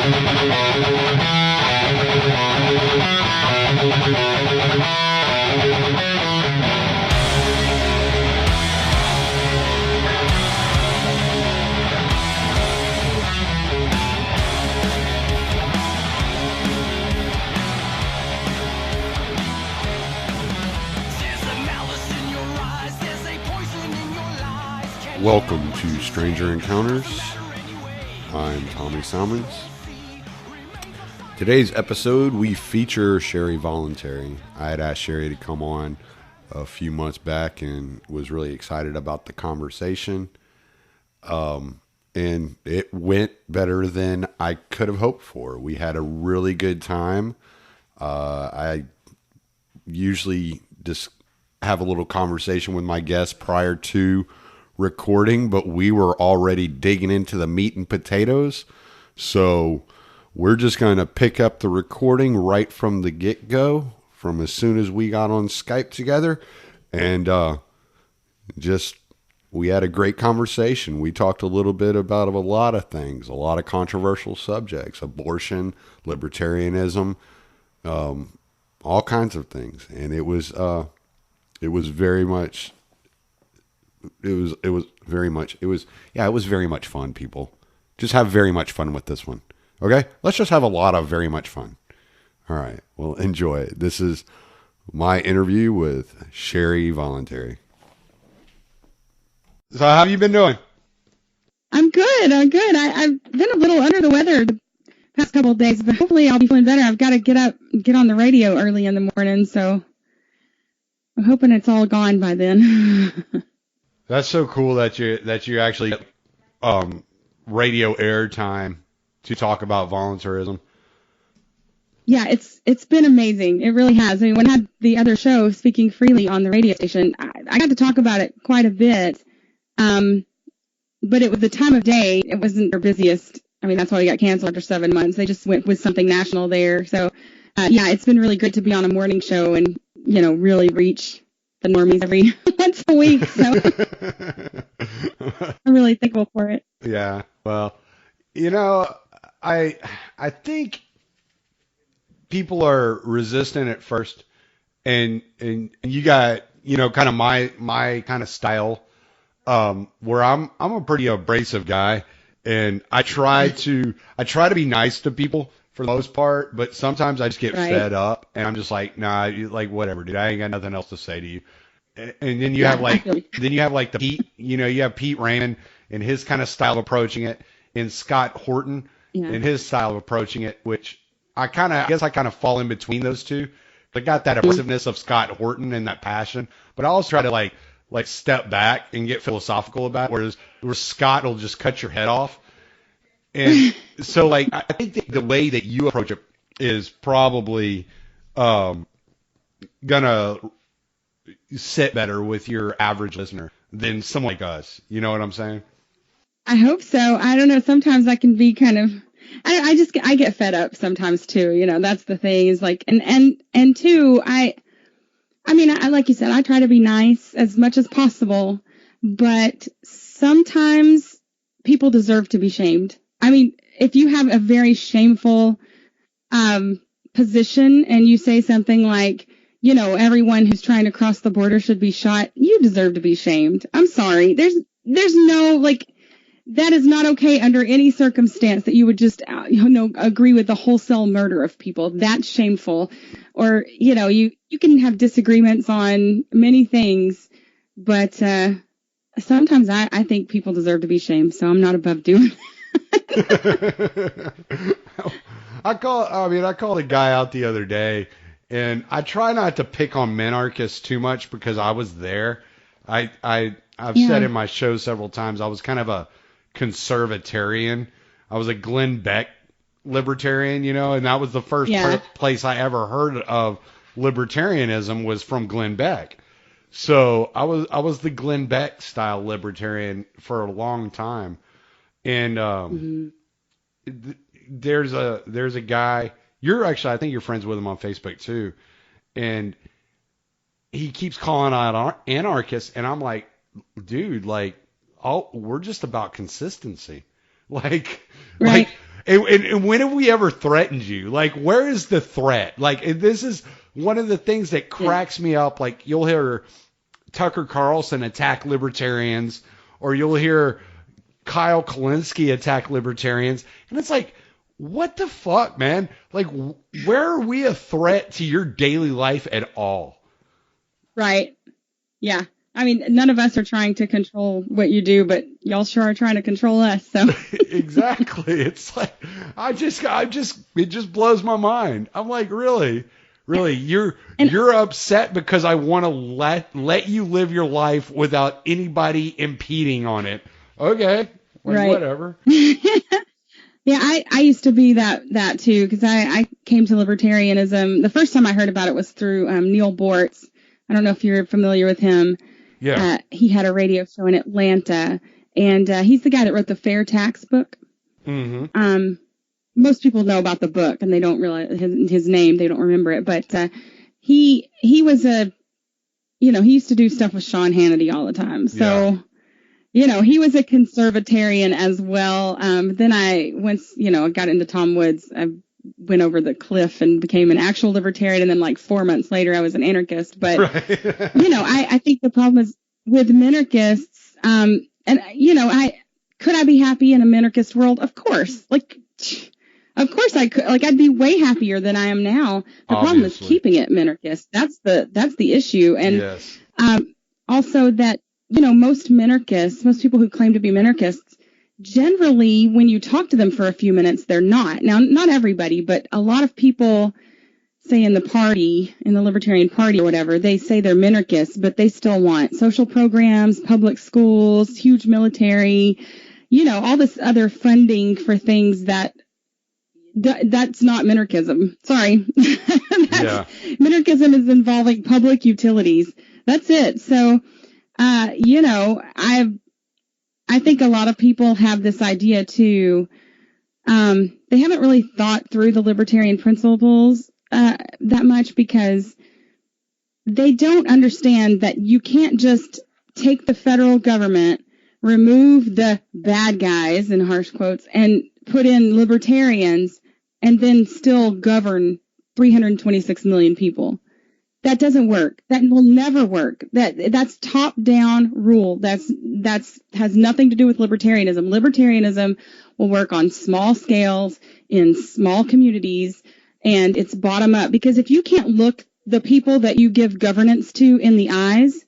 Welcome to Stranger Encounters. I'm Tommy Salmons. Today's episode, we feature Sherry Voluntary. I had asked Sherry to come on a few months back and was really excited about the conversation. And it went better than I could have hoped for. We had a really good time. I usually just have a little conversation with my guests prior to recording, but we were already digging into the meat and potatoes. So we're just going to pick up the recording right from the get-go, from as soon as we got on Skype together. And we had a great conversation. We talked a little bit about a lot of things, a lot of controversial subjects, abortion, libertarianism, all kinds of things. And it was very much fun, people. Just have very much fun with this one. Okay? Let's just have a lot of very much fun. All right. Well, enjoy it. This is my interview with Sherry Voluntary. So how have you been doing? I'm good. I've been a little under the weather the past couple of days, but hopefully I'll be feeling better. I've got to get up and get on the radio early in the morning, so I'm hoping it's all gone by then. That's so cool that you actually get radio airtime to talk about voluntarism. Yeah, it's been amazing. It really has. I mean, when I had the other show, Speaking Freely, on the radio station, I got to talk about it quite a bit. But it was the time of day. It wasn't their busiest. I mean, that's why we got canceled after 7 months. They just went with something national there. So, yeah, it's been really good to be on a morning show and, really reach the normies every once a week. So I'm really thankful for it. Yeah. Well, I think people are resistant at first, and you got, kind of my kind of style, where I'm a pretty abrasive guy, and I try to be nice to people for the most part, but sometimes I just get fed up, and I'm just like, nah, whatever, dude, I ain't got nothing else to say to you. And then you have the Pete, you have Pete Raymond and his kind of style of approaching it, and Scott Horton and his style of approaching it, which I guess I kind of fall in between those two. I got that aggressiveness of Scott Horton and that passion, but I always try to like step back and get philosophical about it, where Scott will just cut your head off. And so I think the way that you approach it is probably gonna sit better with your average listener than someone like us. You know what I'm saying? I hope so. I don't know. Sometimes I can be kind of, I get fed up sometimes too. That's the thing is and two, I mean, like you said, I try to be nice as much as possible, but sometimes people deserve to be shamed. I mean, if you have a very shameful position and you say something like, everyone who's trying to cross the border should be shot, you deserve to be shamed. I'm sorry. There's no, that is not okay under any circumstance that you would just, agree with the wholesale murder of people. That's shameful. Or, you can have disagreements on many things, but sometimes I think people deserve to be shamed, so I'm not above doing it. I called a guy out the other day, and I try not to pick on minarchists too much because I was there. I've said in my show several times, I was kind of a conservatarian. I was a Glenn Beck libertarian, and that was the first place I ever heard of libertarianism was from Glenn Beck. So I was the Glenn Beck style libertarian for a long time. And there's a guy, I think you're friends with him on Facebook too, and he keeps calling out anarchists, and I'm like, dude, we're just about consistency. Right. And when have we ever threatened you? Like, where is the threat? Like, and this is one of the things that cracks me up. Like, you'll hear Tucker Carlson attack libertarians, or you'll hear Kyle Kalinske attack libertarians, and it's like, what the fuck, man? Like, where are we a threat to your daily life at all? Right. Yeah. I mean, none of us are trying to control what you do, but y'all sure are trying to control us. So exactly. It's like, it just blows my mind. I'm like, really, you're upset because I want to let you live your life without anybody impeding on it. Okay. Like, right. Whatever. Yeah, I used to be that too, because I came to libertarianism. The first time I heard about it was through Neil Bortz. I don't know if you're familiar with him. Yeah. He had a radio show in Atlanta, and he's the guy that wrote the Fair Tax book. Mm-hmm. Most people know about the book, and they don't realize his name. They don't remember it. But he was he used to do stuff with Sean Hannity all the time. So, he was a conservatarian as well. Then once I got into Tom Woods, I went over the cliff and became an actual libertarian. And then like 4 months later, I was an anarchist. But, right. I think the problem is with minarchists, could I be happy in a minarchist world? Of course. Of course I could. Like, I'd be way happier than I am now. The problem is keeping it minarchist. That's the issue. And yes. Also that, most minarchists, most people who claim to be minarchists, generally, when you talk to them for a few minutes, they're not. Now, not everybody, but a lot of people, say in the Libertarian Party or whatever, they say they're minarchists, but they still want social programs, public schools, huge military, all this other funding for things that's not minarchism. Sorry. Minarchism is involving public utilities. That's it. So, I think a lot of people have this idea too. They haven't really thought through the libertarian principles that much, because they don't understand that you can't just take the federal government, remove the bad guys in harsh quotes, and put in libertarians and then still govern 326 million people. That doesn't work. That will never work. That's top-down rule. That's has nothing to do with libertarianism. Libertarianism will work on small scales in small communities, and it's bottom up. Because if you can't look the people that you give governance to in the eyes,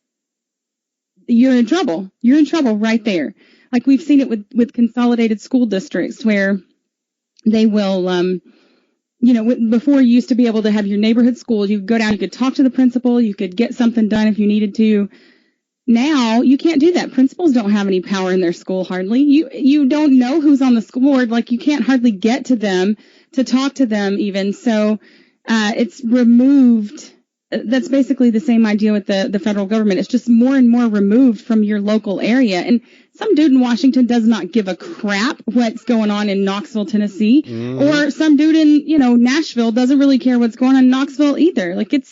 you're in trouble. You're in trouble right there. Like, we've seen it with consolidated school districts, where they will before you used to be able to have your neighborhood school, you could go down, you could talk to the principal, you could get something done if you needed to. Now you can't do that. Principals don't have any power in their school hardly. You don't know who's on the school board. Like, you can't hardly get to them to talk to them even. So it's removed. That's basically the same idea with the federal government. It's just more and more removed from your local area. And some dude in Washington does not give a crap what's going on in Knoxville, Tennessee. Mm. Or some dude in, Nashville doesn't really care what's going on in Knoxville either. Like, you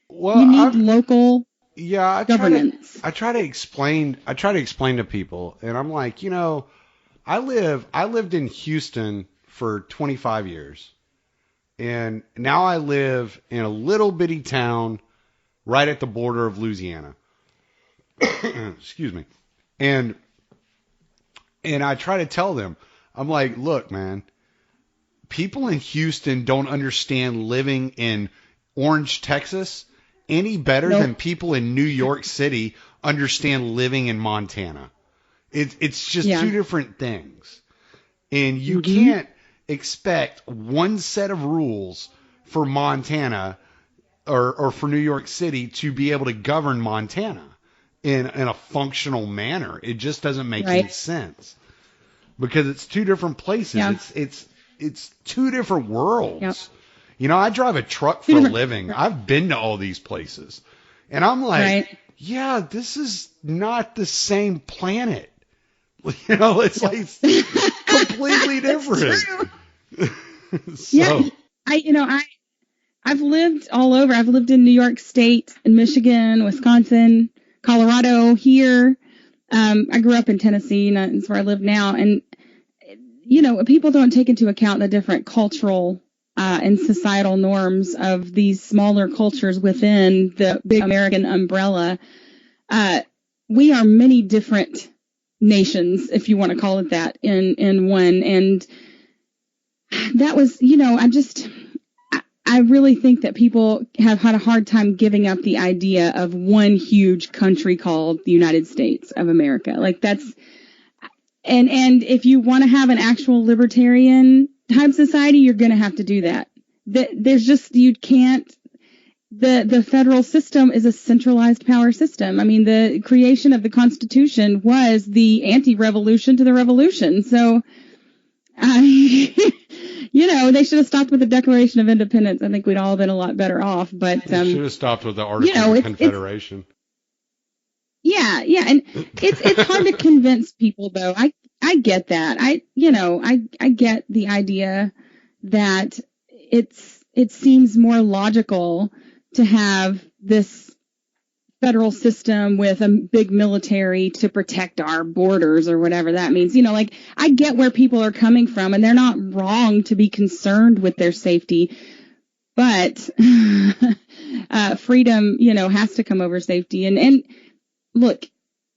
need local governance. I try to explain to people, and I'm like, I lived in Houston for 25 years. And now I live in a little bitty town right at the border of Louisiana. Excuse me. And I try to tell them, I'm like, look, man, people in Houston don't understand living in Orange, Texas any better than people in New York City understand living in Montana. It's just two different things. And you can't expect one set of rules for Montana or for New York City to be able to govern Montana in a functional manner. It just doesn't make any sense, because it's two different places. Yeah. It's two different worlds. Yep. I drive a truck for a living. I've been to all these places, and I'm like, this is not the same planet. It's like completely different. So. Yeah, I've lived all over. I've lived in New York State, in Michigan, Wisconsin, Colorado, here. I grew up in Tennessee, and that's where I live now. And people don't take into account the different cultural and societal norms of these smaller cultures within the big American umbrella. We are many different nations, if you want to call it that, in one. And that was, I really think that people have had a hard time giving up the idea of one huge country called the United States of America. Like that's, and if you want to have an actual libertarian type society, you're going to have to do that. There's just, you can't, the federal system is a centralized power system. I mean, the creation of the Constitution was the anti-revolution to the revolution. So, they should have stopped with the Declaration of Independence. I think we'd all been a lot better off. But should have stopped with the Articles of Confederation. Yeah, and it's hard to convince people, though. I get that. I get the idea that it seems more logical to have this federal system with a big military to protect our borders or whatever that means. I get where people are coming from, and they're not wrong to be concerned with their safety. But freedom, has to come over safety. And look,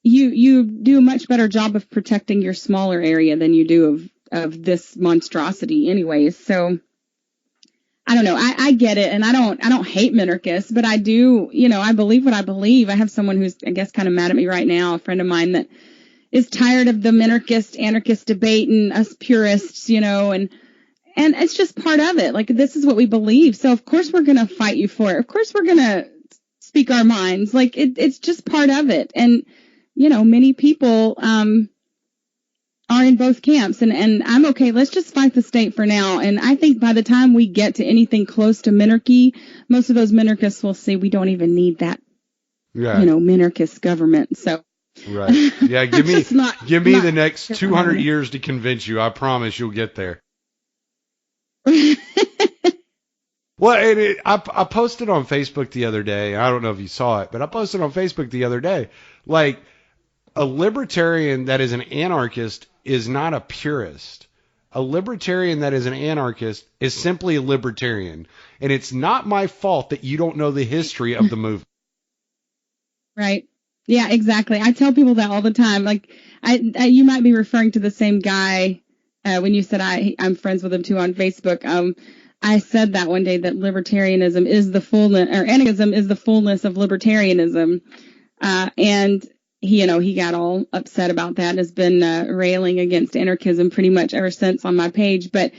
you do a much better job of protecting your smaller area than you do of this monstrosity anyways. So I don't know. I get it, and I don't hate minarchists, but I do, I believe what I believe. I have someone who's, I guess, kind of mad at me right now, a friend of mine that is tired of the minarchist-anarchist debate and us purists, and it's just part of it. Like, this is what we believe, so of course we're going to fight you for it. Of course we're going to speak our minds. Like, it's just part of it. And, many people are in both camps, and I'm okay. Let's just fight the state for now. And I think by the time we get to anything close to minarchy, most of those minarchists will say we don't even need that, minarchist government. So, right, yeah, give me the next 200 years to convince you. I promise you'll get there. Well, I posted on Facebook the other day. I don't know if you saw it, but I posted on Facebook the other day, like, a libertarian that is an anarchist is not a purist. A libertarian that is an anarchist is simply a libertarian. And it's not my fault that you don't know the history of the movement. Right. Yeah, exactly. I tell people that all the time. Like, you might be referring to the same guy when you said I'm friends with him too on Facebook. I said that one day, that libertarianism is the fullness, or anarchism is the fullness of libertarianism. And he got all upset about that and has been railing against anarchism pretty much ever since on my page. But,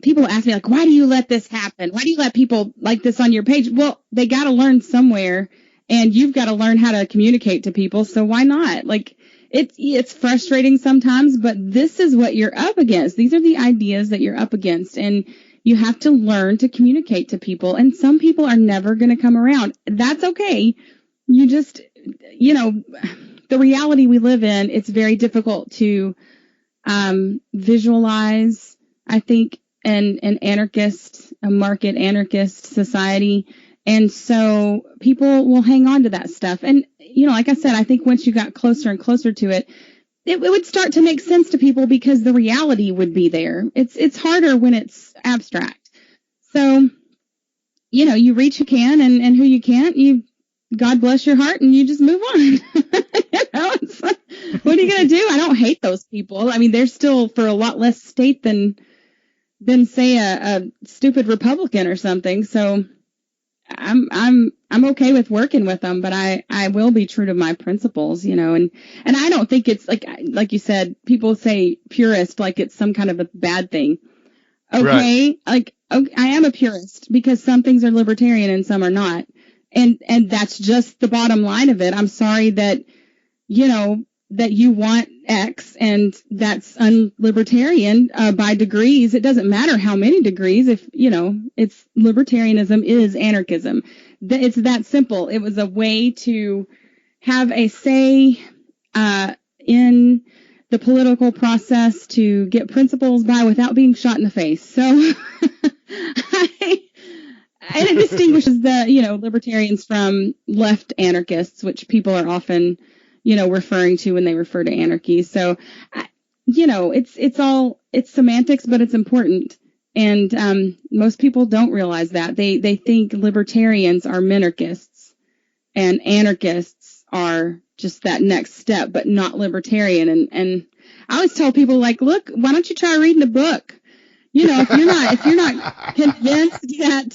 people ask me, like, why do you let this happen? Why do you let people like this on your page? Well, they got to learn somewhere, and you've got to learn how to communicate to people. So why not? Like, it's frustrating sometimes, but this is what you're up against. These are the ideas that you're up against, and you have to learn to communicate to people. And some people are never going to come around. That's okay. You just, the reality we live in, it's very difficult to visualize, I think, an anarchist, a market anarchist society. And so people will hang on to that stuff. And, like I said, I think once you got closer and closer to it, it would start to make sense to people because the reality would be there. It's harder when it's abstract. So, you reach who can, and who you can't, God bless your heart, and you just move on. What are you going to do? I don't hate those people. I mean, they're still for a lot less state than say a stupid Republican or something. So I'm okay with working with them, but I will be true to my principles, and I don't think it's like you said, people say purist like it's some kind of a bad thing. Okay. Right. Okay, I am a purist because some things are libertarian and some are not. And that's just the bottom line of it. I'm sorry that, that you want X and that's unlibertarian by degrees. It doesn't matter how many degrees if, it's libertarianism is anarchism. It's that simple. It was a way to have a say in the political process to get principles by without being shot in the face. So and it distinguishes the, libertarians from left anarchists, which people are often, referring to when they refer to anarchy. So it's semantics, but it's important. And most people don't realize that. They think libertarians are minarchists and anarchists are just that next step, but not libertarian. And I always tell people, like, look, why don't you try reading a book? If you're not convinced that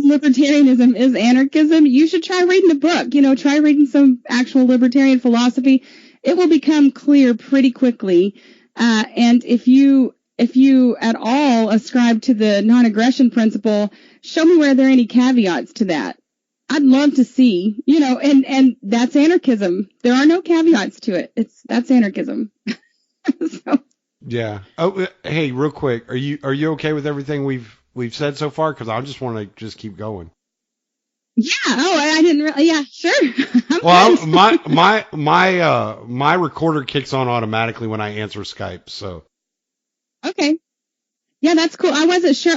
libertarianism is anarchism, you should try reading a book. Try reading some actual libertarian philosophy. It will become clear pretty quickly. And if you at all ascribe to the non-aggression principle, show me where there are any caveats to that. I'd love to see, and that's anarchism. There are no caveats to it. That's anarchism. So. Yeah. Oh, hey, real quick, are you okay with everything we've said so far? Because I just want to just keep going. Yeah. Oh, I didn't. Yeah, sure. Well, my recorder kicks on automatically when I answer Skype. So. Okay. Yeah, that's cool. I wasn't sure.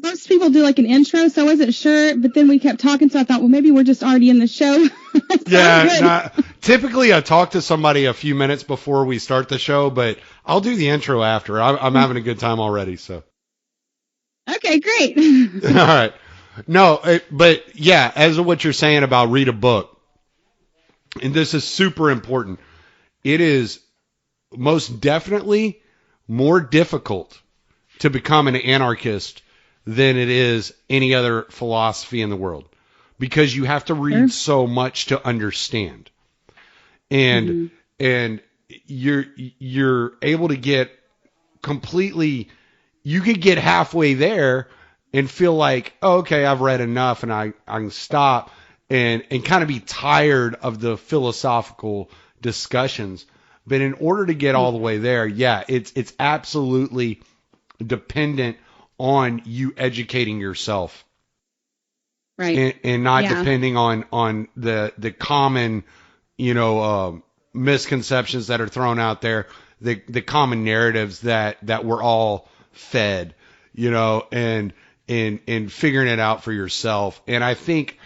Most people do like an intro, so I wasn't sure. But then we kept talking, so I thought, well, maybe we're just already in the show. Yeah. Typically, I talk to somebody a few minutes before we start the show, but I'll do the intro after. I'm having a good time already. So. Okay, great. All right. No, but yeah, as of what you're saying about read a book, and this is super important. It is most definitely more difficult to become an anarchist than it is any other philosophy in the world, because you have to read so much to understand, and you're able to get completely. You could get halfway there and feel like, oh, okay, I've read enough, and I can stop and kind of be tired of the philosophical discussions. But in order to get all the way there, yeah, it's absolutely dependent on you educating yourself, right? And not depending on the common, misconceptions that are thrown out there, the common narratives that we're all fed, and figuring it out for yourself. And I think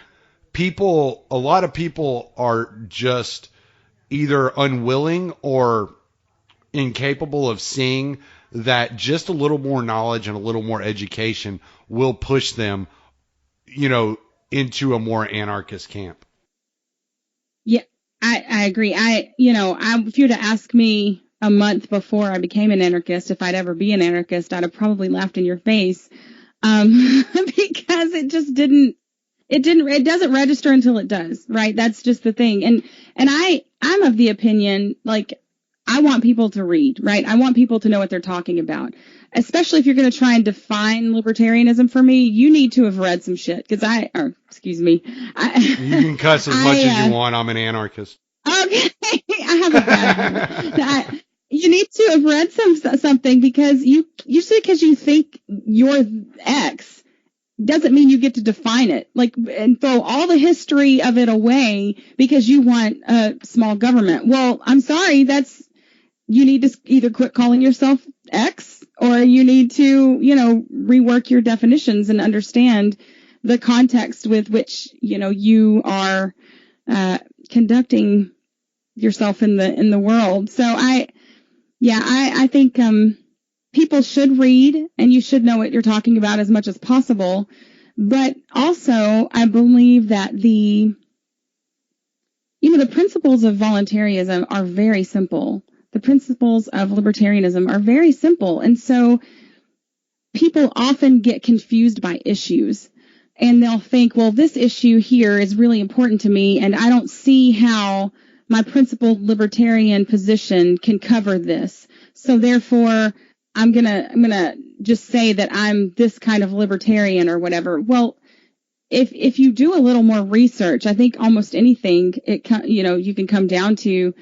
a lot of people are just either unwilling or incapable of seeing that just a little more knowledge and a little more education will push them, into a more anarchist camp. Yeah, I agree. If you were to ask me a month before I became an anarchist if I'd ever be an anarchist, I'd have probably laughed in your face, because it doesn't register until it does, right? That's just the thing. And I'm of the opinion, like, I want people to read, right? I want people to know what they're talking about. Especially if you're going to try and define libertarianism for me, you need to have read some shit. Excuse me. You can cuss as much as you want. I'm an anarchist. Okay. I have a bad you need to have read something, because because you think you're X doesn't mean you get to define it, and throw all the history of it away because you want a small government. Well, I'm sorry, you need to either quit calling yourself X, or you need to, rework your definitions and understand the context with which, you are conducting yourself in the world. So I think people should read, and you should know what you're talking about as much as possible. But also, I believe that the principles of voluntarism are very simple. The principles of libertarianism are very simple. And so people often get confused by issues, and they'll think, well, this issue here is really important to me, and I don't see how my principled libertarian position can cover this. So therefore, I'm gonna just say that I'm this kind of libertarian or whatever. Well, if you do a little more research, I think almost anything you can come down to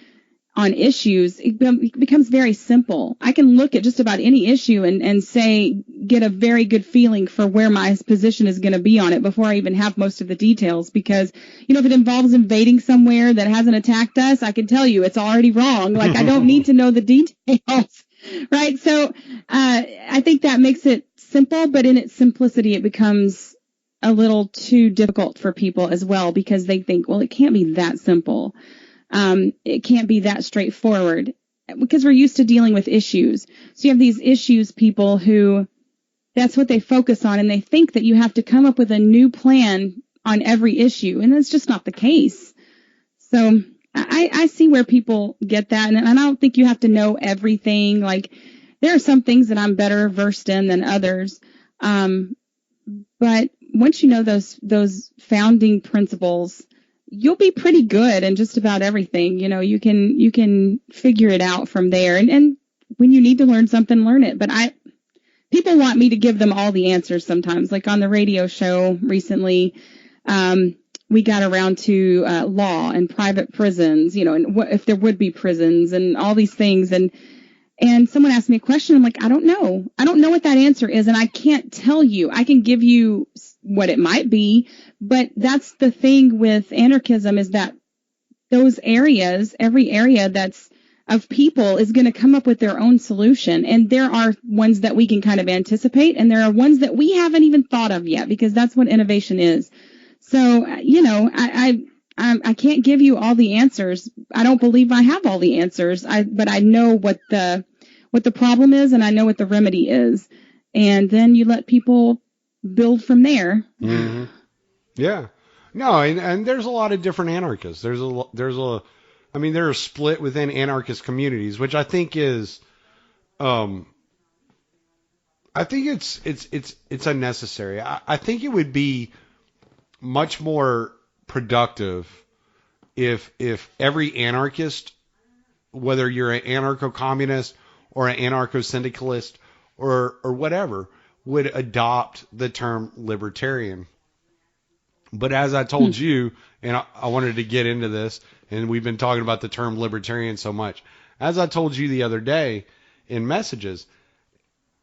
on issues, it becomes very simple. I can look at just about any issue and get a very good feeling for where my position is going to be on it before I even have most of the details. Because, if it involves invading somewhere that hasn't attacked us, I can tell you it's already wrong. Like, I don't need to know the details, right? So I think that makes it simple, but in its simplicity, it becomes a little too difficult for people as well, because they think, well, it can't be that simple. It can't be that straightforward. because we're used to dealing with issues. So you have these issues people who that's what they focus on, and they think that you have to come up with a new plan on every issue, and that's just not the case. So I see where people get that, and I don't think you have to know everything. Like, there are some things that I'm better versed in than others, but once you know those founding principles, you'll be pretty good in just about everything. You know, you can figure it out from there, and when you need to learn something, learn it. But people want me to give them all the answers sometimes. Like on the radio show recently, we got around to law and private prisons, you know, and what if there would be prisons and all these things. And someone asked me a question. I'm like, I don't know. I don't know what that answer is, and I can't tell you. I can give you what it might be, but that's the thing with anarchism, is that those areas, every area that's of people is going to come up with their own solution. And there are ones that we can kind of anticipate, and there are ones that we haven't even thought of yet, because that's what innovation is. So, you know, I can't give you all the answers. I don't believe I have all the answers. But I know what the problem is, and I know what the remedy is. And then you let people build from there. Mm-hmm. Yeah. No, and there's a lot of different anarchists. There are split within anarchist communities, which I think is, I think it's unnecessary. I think it would be much more productive if every anarchist, whether you're an anarcho-communist or an anarcho-syndicalist or whatever, would adopt the term libertarian. But as I told you, and I wanted to get into this, and we've been talking about the term libertarian so much. As I told you the other day in messages,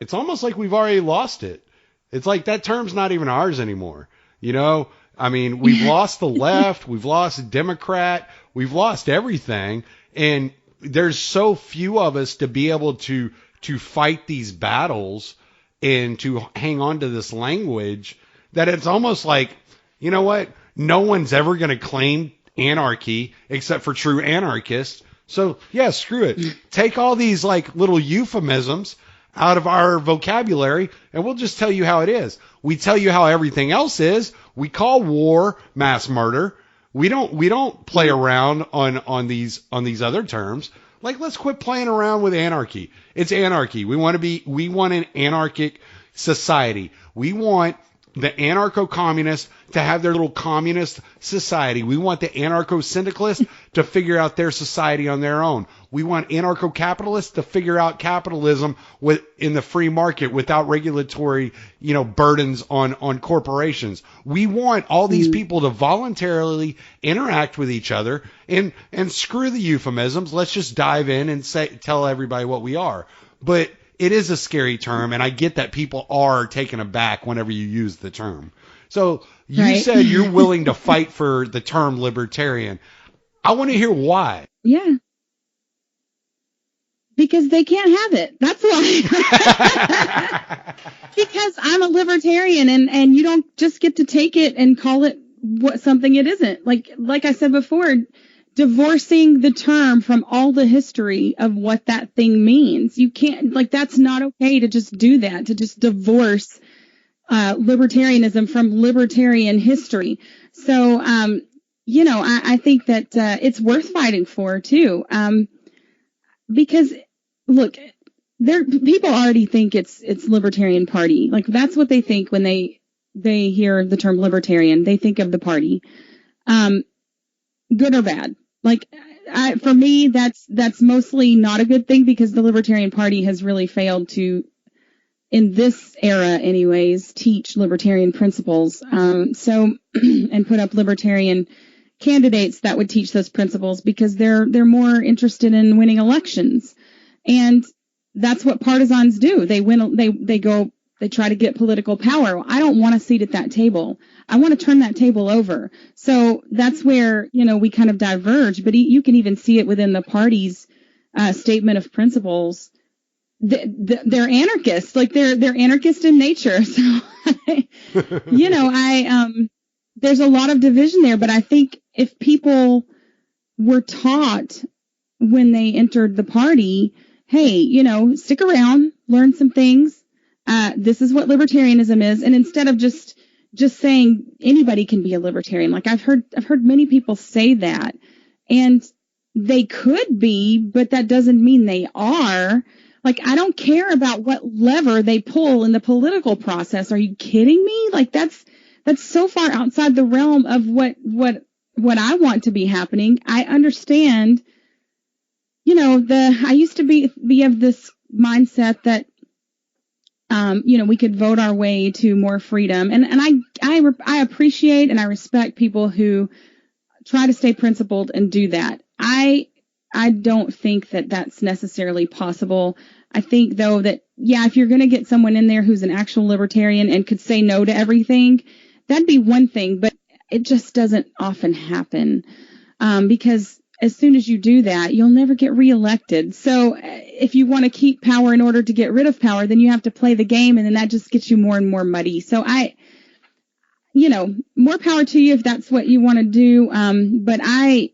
it's almost like we've already lost it. It's like that term's not even ours anymore. You know, I mean, we've lost the left, we've lost Democrat, we've lost everything, and there's so few of us to be able to fight these battles and to hang on to this language that it's almost like, you know what? No one's ever going to claim anarchy except for true anarchists. So, yeah, screw it. Take all these like little euphemisms out of our vocabulary, and we'll just tell you how it is. We tell you how everything else is. We call war mass murder. We don't play around on these other terms. Like, let's quit playing around with anarchy. It's anarchy. We want an anarchic society. We want the anarcho-communists to have their little communist society. We want the anarcho-syndicalists to figure out their society on their own. We want anarcho-capitalists to figure out capitalism in the free market without regulatory, burdens on corporations. We want all these people to voluntarily interact with each other and screw the euphemisms. Let's just dive in and tell everybody what we are. But it is a scary term, and I get that people are taken aback whenever you use the term. So you said you're willing to fight for the term libertarian. I want to hear why. Yeah. Because they can't have it. That's why. Because I'm a libertarian, and you don't just get to take it and call it something it isn't. Like I said before, divorcing the term from all the history of what that thing means. You can't, that's not okay to just do that, to just divorce libertarianism from libertarian history. So, I think that it's worth fighting for, too. Because, look, people already think it's Libertarian Party. Like, that's what they think when they hear the term libertarian. They think of the party. Good or bad. For me, that's mostly not a good thing, because the Libertarian Party has really failed to, in this era anyways, teach libertarian principles. And put up libertarian candidates that would teach those principles, because they're more interested in winning elections. And that's what partisans do. They try to get political power. I don't want a seat at that table. I want to turn that table over. So that's where, we kind of diverge, but you can even see it within the party's statement of principles. They're anarchists, they're anarchist in nature. So, there's a lot of division there, but I think if people were taught when they entered the party, hey, stick around, learn some things. This is what libertarianism is. And instead of just saying anybody can be a libertarian, like I've heard many people say that, and they could be, but that doesn't mean they are. Like, I don't care about what lever they pull in the political process. Are you kidding me? Like, that's so far outside the realm of what I want to be happening. I understand, I used to be of this mindset that, we could vote our way to more freedom. And I appreciate and I respect people who try to stay principled and do that. I don't think that that's necessarily possible. I think, though, that, if you're going to get someone in there who's an actual libertarian and could say no to everything, that'd be one thing, but it just doesn't often happen, because as soon as you do that, you'll never get reelected. So if you want to keep power in order to get rid of power, then you have to play the game, and then that just gets you more and more muddy. So more power to you if that's what you want to do. But I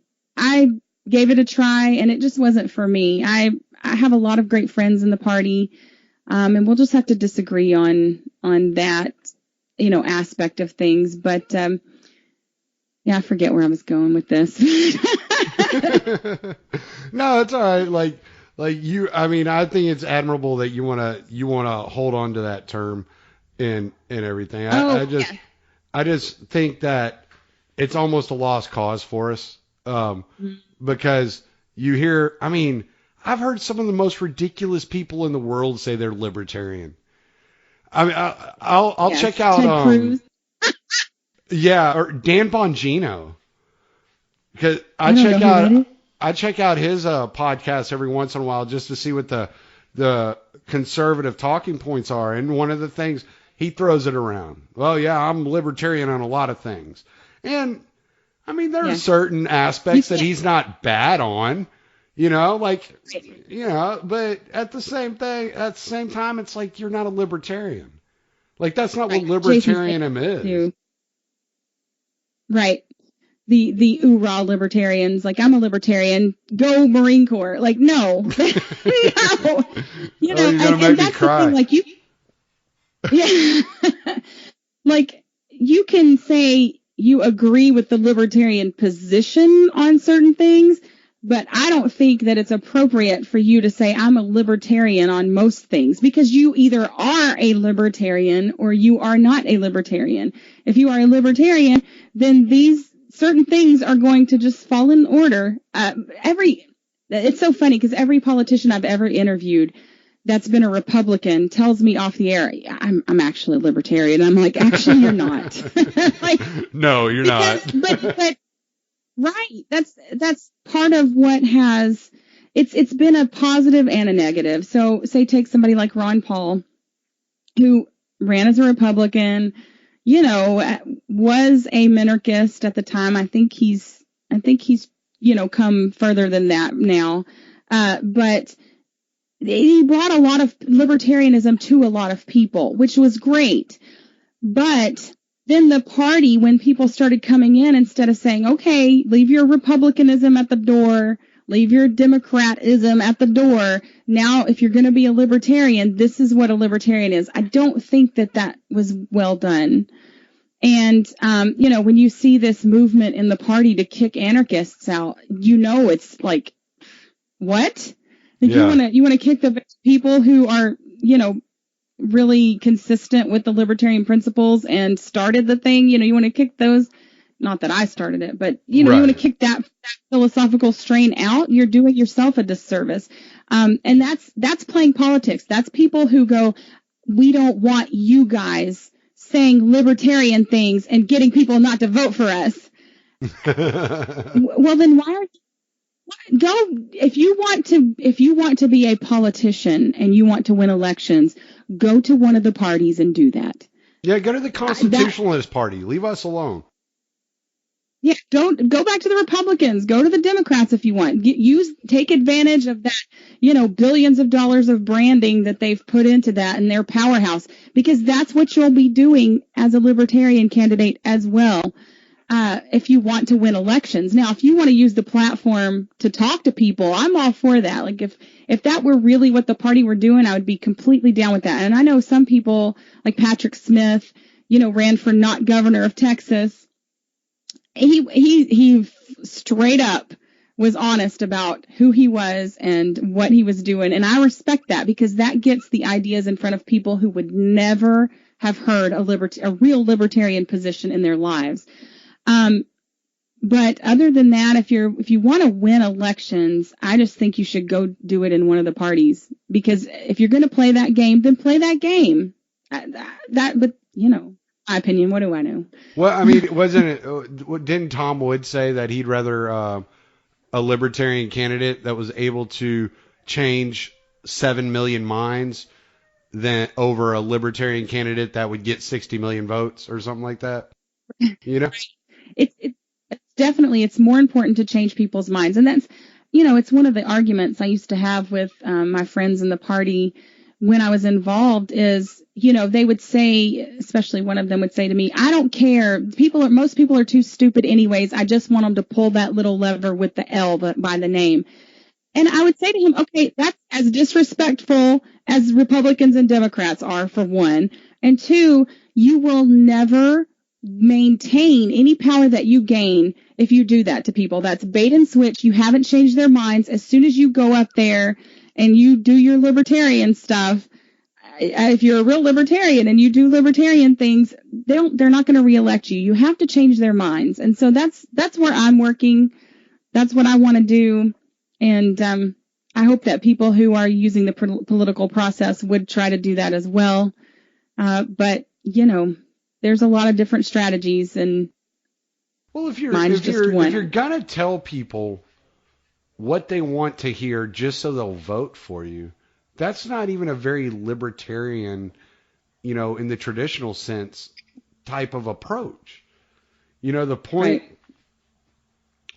gave it a try, and it just wasn't for me. I have a lot of great friends in the party, and we'll just have to disagree on that, aspect of things. But I forget where I was going with this. No, it's all right. Like you, I mean, I think it's admirable that you wanna hold on to that term and everything. I just think that it's almost a lost cause for us, because you hear, I mean, I've heard some of the most ridiculous people in the world say they're libertarian. I mean, I'll check out, Ted Cruz. or Dan Bongino, because I check out his podcast every once in a while just to see what the conservative talking points are. And one of the things he throws it around. Well, yeah, I'm libertarian on a lot of things. And I mean, there are certain aspects that he's not bad on, but at the same time, it's like, you're not a libertarian. Like, that's not what libertarianism is. Right. The oorah libertarians, like, I'm a libertarian, go Marine Corps. Like, no. No. You're gonna make me cry. Like, like, you can say you agree with the libertarian position on certain things, but I don't think that it's appropriate for you to say I'm a libertarian on most things, because you either are a libertarian or you are not a libertarian. If you are a libertarian, then these certain things are going to just fall in order. It's so funny, because every politician I've ever interviewed that's been a Republican tells me off the air, I'm actually a libertarian. I'm like, actually, you're not. Like, no, you're not. But right. That's part of what has, it's been a positive and a negative. So say take somebody like Ron Paul, who ran as a Republican, was a minarchist at the time. I think he's come further than that now. But he brought a lot of libertarianism to a lot of people, which was great. But then the party, when people started coming in, instead of saying, okay, leave your Republicanism at the door, leave your Democratism at the door. Now, if you're going to be a libertarian, this is what a libertarian is. I don't think that was well done. And, when you see this movement in the party to kick anarchists out, it's like, what? You want to kick the people who are, really consistent with the libertarian principles and started the thing. You want to kick those. Not that I started it, but you want to kick that philosophical strain out. You're doing yourself a disservice. And that's playing politics. That's people who go, we don't want you guys saying libertarian things and getting people not to vote for us. Well, then why are go if you want to be a politician and you want to win elections, go to one of the parties and do that. Yeah, go to the Constitutionalist Party. Leave us alone. Yeah, don't go back to the Republicans. Go to the Democrats if you want. Take advantage of that, billions of dollars of branding that they've put into that and their powerhouse, because that's what you'll be doing as a libertarian candidate as well. if you want to win elections. Now, if you want to use the platform to talk to people, I'm all for that. Like if that were really what the party were doing, I would be completely down with that. And I know some people like Patrick Smith, ran for not governor of Texas. He straight up was honest about who he was and what he was doing. And I respect that because that gets the ideas in front of people who would never have heard a real libertarian position in their lives. But other than that, if you want to win elections, I just think you should go do it in one of the parties, because if you're going to play that game, then play that game. But my opinion, what do I know? Well, I mean, didn't Tom Woods say that he'd rather a libertarian candidate that was able to change 7 million minds than over a libertarian candidate that would get 60 million votes or something like that? It's more important to change people's minds. And that's, it's one of the arguments I used to have with my friends in the party when I was involved is, they would say, especially one of them would say to me, I don't care. Most people are too stupid anyways. I just want them to pull that little lever with the L by the name. And I would say to him, okay, that's as disrespectful as Republicans and Democrats are, for one. And two, you will never maintain any power that you gain if you do that to people. That's bait and switch. You haven't changed their minds. As soon as you go up there and you do your libertarian stuff, if you're a real libertarian and you do libertarian things, they're not going to reelect you. You have to change their minds. And so that's where I'm working. That's what I want to do. And I hope that people who are using the political process would try to do that as well. But there's a lot of different strategies, and if you're gonna tell people what they want to hear just so they'll vote for you, that's not even a very libertarian, in the traditional sense, type of approach. The point, right.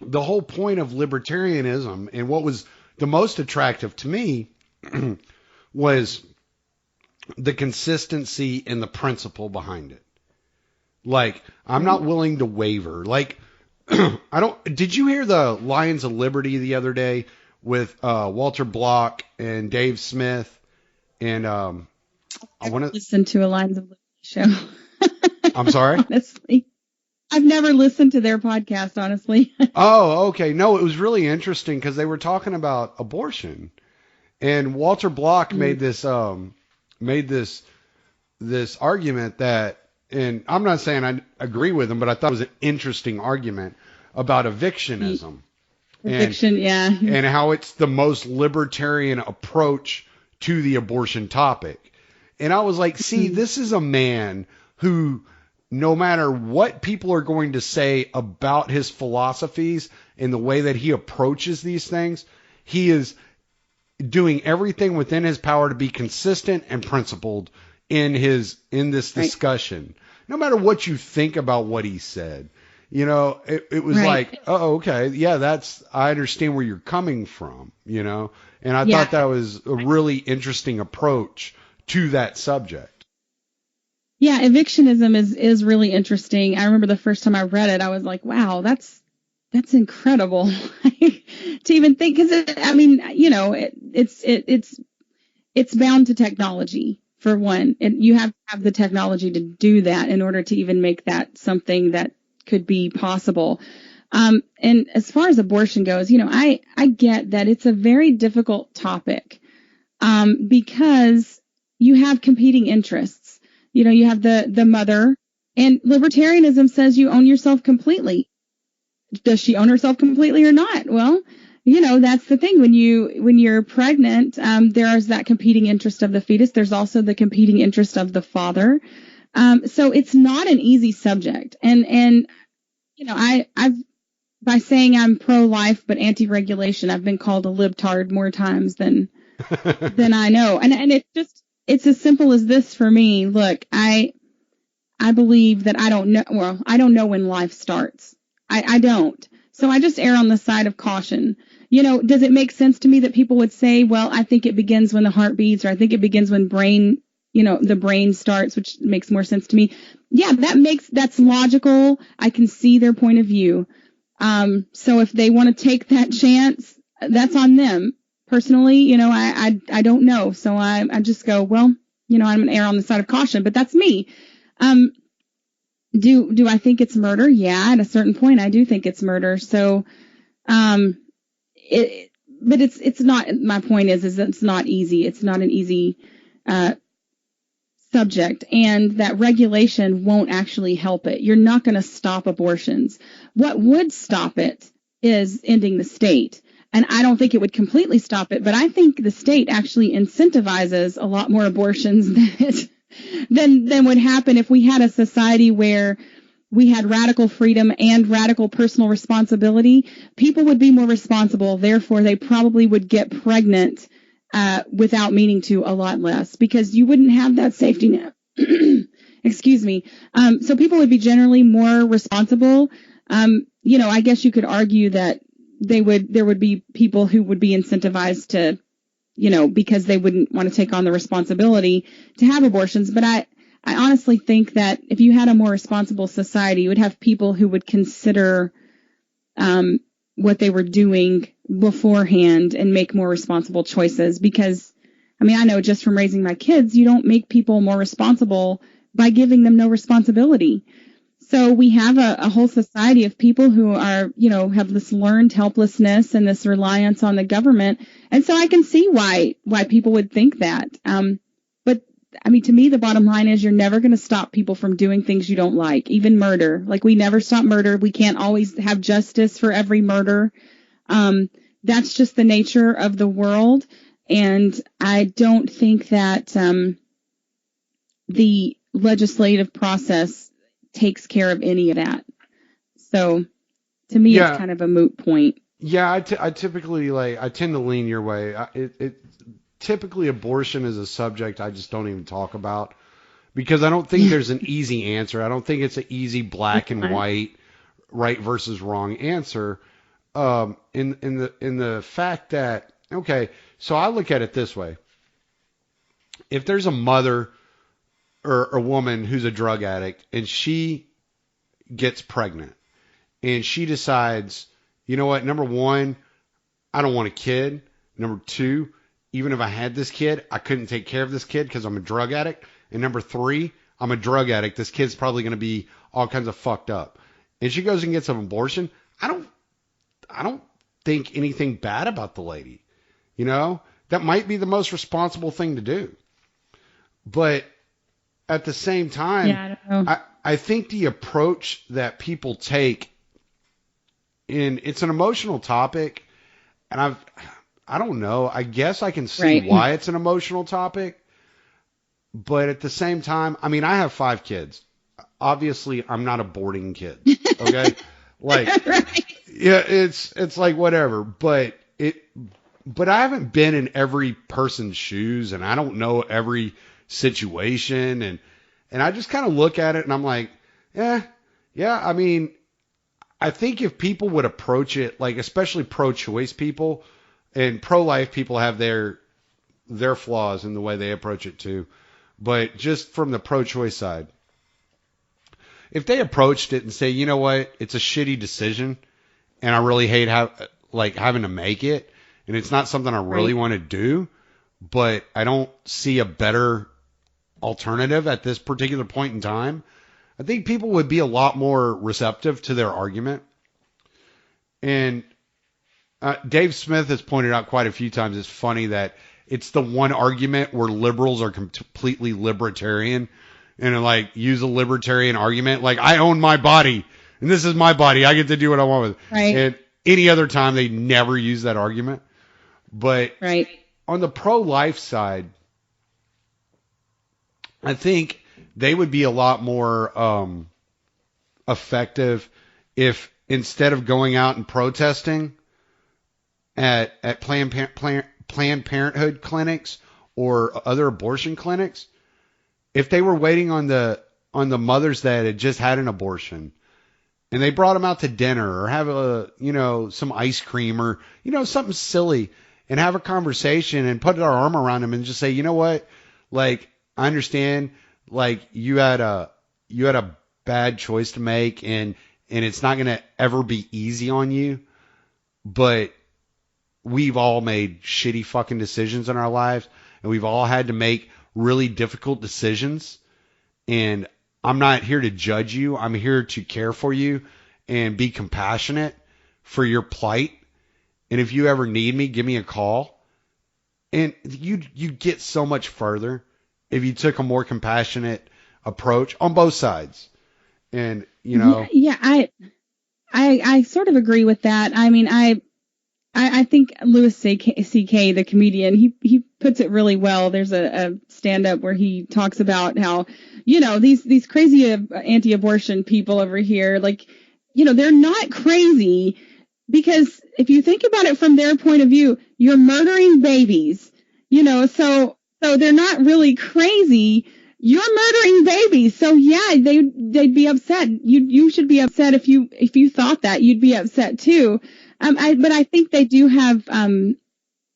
The whole point of libertarianism, and what was the most attractive to me was the consistency and the principle behind it. Like, I'm not willing to waver. Like, did you hear the Lions of Liberty the other day with Walter Block and Dave Smith? And I want to listen to a Lions of Liberty show. I'm sorry? Honestly, I've never listened to their podcast, honestly. Oh, okay. No, it was really interesting because they were talking about abortion, and Walter Block made this argument that. And I'm not saying I agree with him, but I thought it was an interesting argument about evictionism. Eviction, yeah. And how it's the most libertarian approach to the abortion topic. And I was like, see, this is a man who, no matter what people are going to say about his philosophies and the way that he approaches these things, he is doing everything within his power to be consistent and principled in this discussion. Right. No matter what you think about what he said, it was right. Like, oh, okay. Yeah, I understand where you're coming from, and I thought that was a really interesting approach to that subject. Yeah. Evictionism is really interesting. I remember the first time I read it, I was like, wow, that's incredible to even think, because it's bound to technology. For one, and you have to have the technology to do that in order to even make that something that could be possible. And as far as abortion goes, I get that it's a very difficult topic because you have competing interests. You have the mother, and libertarianism says you own yourself completely. Does she own herself completely or not? Well, that's the thing. When you're pregnant, there is that competing interest of the fetus. There's also the competing interest of the father. So it's not an easy subject. And I've by saying I'm pro-life but anti-regulation, I've been called a libtard more times than I know. And it's as simple as this for me. Look, I believe that I don't know when life starts. I don't. So I just err on the side of caution. Does it make sense to me that people would say, well, I think it begins when the heart beats, or I think it begins when brain the brain starts, which makes more sense to me. Yeah, that's logical. I can see their point of view. So if they want to take that chance, that's on them. Personally, I don't know. So I just go, well, I'm going to err on the side of caution, but that's me. Do I think it's murder? Yeah, at a certain point, I do think it's murder. So, but it's not, my point is it's not easy. It's not an easy, subject, and that regulation won't actually help it. You're not going to stop abortions. What would stop it is ending the state. And I don't think it would completely stop it, but I think the state actually incentivizes a lot more abortions than would happen if we had a society where we had radical freedom and radical personal responsibility. People would be more responsible. Therefore, they probably would get pregnant without meaning to a lot less, because you wouldn't have that safety net. Excuse me. So people would be generally more responsible. I guess you could argue that there would be people who would be incentivized to, because they wouldn't want to take on the responsibility to have abortions. But I honestly think that if you had a more responsible society, you would have people who would consider what they were doing beforehand and make more responsible choices. Because, I know just from raising my kids, you don't make people more responsible by giving them no responsibility. So we have a whole society of people who are, have this learned helplessness and this reliance on the government. And so I can see why people would think that. But to me, the bottom line is you're never going to stop people from doing things you don't like, even murder. Like, we never stop murder. We can't always have justice for every murder. That's just the nature of the world. And I don't think that the legislative process takes care of any of that. So to me, it's kind of a moot point. Yeah, I typically I tend to lean your way. Typically abortion is a subject I just don't even talk about, because I don't think there's an easy answer. I don't think it's an easy black and white, right versus wrong answer. In the fact that, okay, so I look at it this way. If there's a mother or a woman who's a drug addict and she gets pregnant and she decides, you know what, number one, I don't want a kid. Number two, even if I had this kid, I couldn't take care of this kid because I'm a drug addict. And number three, I'm a drug addict. This kid's probably going to be all kinds of fucked up. And she goes and gets an abortion. I don't think anything bad about the lady. That might be the most responsible thing to do. But at the same time, I don't know. I think the approach that people take, it's an emotional topic, and I don't know. I guess I can see why it's an emotional topic, but at the same time, I have 5 kids. Obviously, I'm not aborting kids. Okay, yeah, it's like whatever. But I haven't been in every person's shoes, and I don't know every situation, and I just kind of look at it and I'm like, yeah. I think if people would approach it, especially pro-choice people, and pro-life people have their flaws in the way they approach it too, but just from the pro-choice side, if they approached it and say, you know what, it's a shitty decision and I really hate having to make it, and it's not something I really want to do, but I don't see a better alternative at this particular point in time, I think people would be a lot more receptive to their argument. And Dave Smith has pointed out quite a few times, it's funny that it's the one argument where liberals are completely libertarian and use a libertarian argument. I own my body and this is my body. I get to do what I want with it. Right. And any other time they never use that argument. But on the pro-life side, I think they would be a lot more effective if, instead of going out and protesting at Planned Parenthood clinics or other abortion clinics, if they were waiting on the mothers that had just had an abortion, and they brought them out to dinner or have some ice cream or something silly, and have a conversation and put our arm around them and just say, you know what, I understand, like, you had a bad choice to make, and it's not going to ever be easy on you, but we've all made shitty fucking decisions in our lives, and we've all had to make really difficult decisions. And I'm not here to judge you. I'm here to care for you and be compassionate for your plight. And if you ever need me, give me a call. And you get so much further if you took a more compassionate approach on both sides. And, you know. Yeah, I sort of agree with that. I mean, I think Louis C.K., the comedian, he puts it really well. There's a stand-up where he talks about how, you know, these crazy anti-abortion people over here, like, you know, they're not crazy because if you think about it from their point of view, you're murdering babies, you know, so they're not really crazy. You're murdering babies. So yeah, they'd be upset. You should be upset if you thought that. You'd be upset too. But I think they do have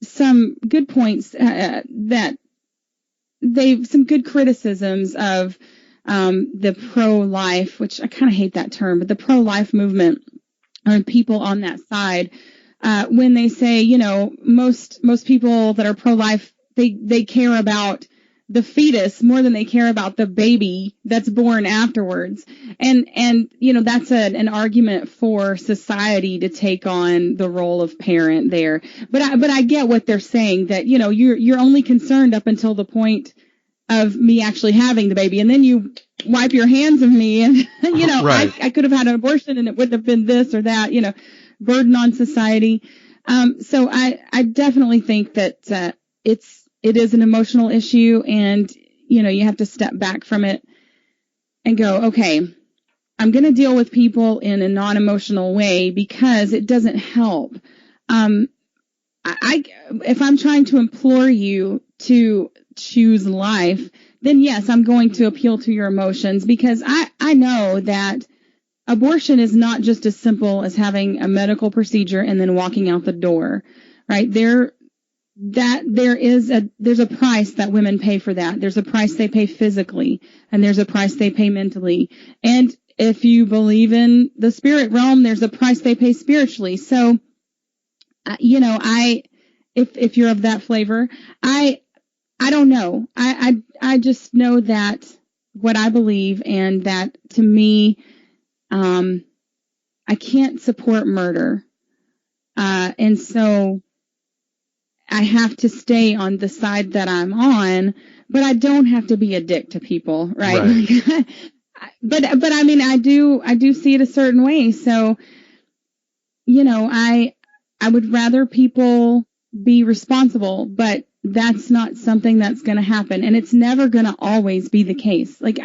some good points that some good criticisms of the pro-life, which I kind of hate that term, but the pro-life movement or people on that side when they say, you know, most people that are pro-life, they care about the fetus more than they care about the baby that's born afterwards. And you know, that's an argument for society to take on the role of parent there. But I get what they're saying, that, you know, you're only concerned up until the point of me actually having the baby, and then you wipe your hands of me, and, you know, right. I could have had an abortion and it wouldn't have been this or that, you know, burden on society. So I definitely think that it is an emotional issue, and, you know, you have to step back from it and go, okay, I'm going to deal with people in a non-emotional way because it doesn't help. If I'm trying to implore you to choose life, then yes, I'm going to appeal to your emotions, because I know that abortion is not just as simple as having a medical procedure and then walking out the door, right? There's a price that women pay for that. There's a price they pay physically, and there's a price they pay mentally. And if you believe in the spirit realm, there's a price they pay spiritually. So, you know, if you're of that flavor, I don't know. I just know that what I believe, and that to me, I can't support murder. And so I have to stay on the side that I'm on, but I don't have to be a dick to people, right? but I mean, I do see it a certain way. So, you know, I would rather people be responsible, but that's not something that's going to happen. And it's never going to always be the case. Like,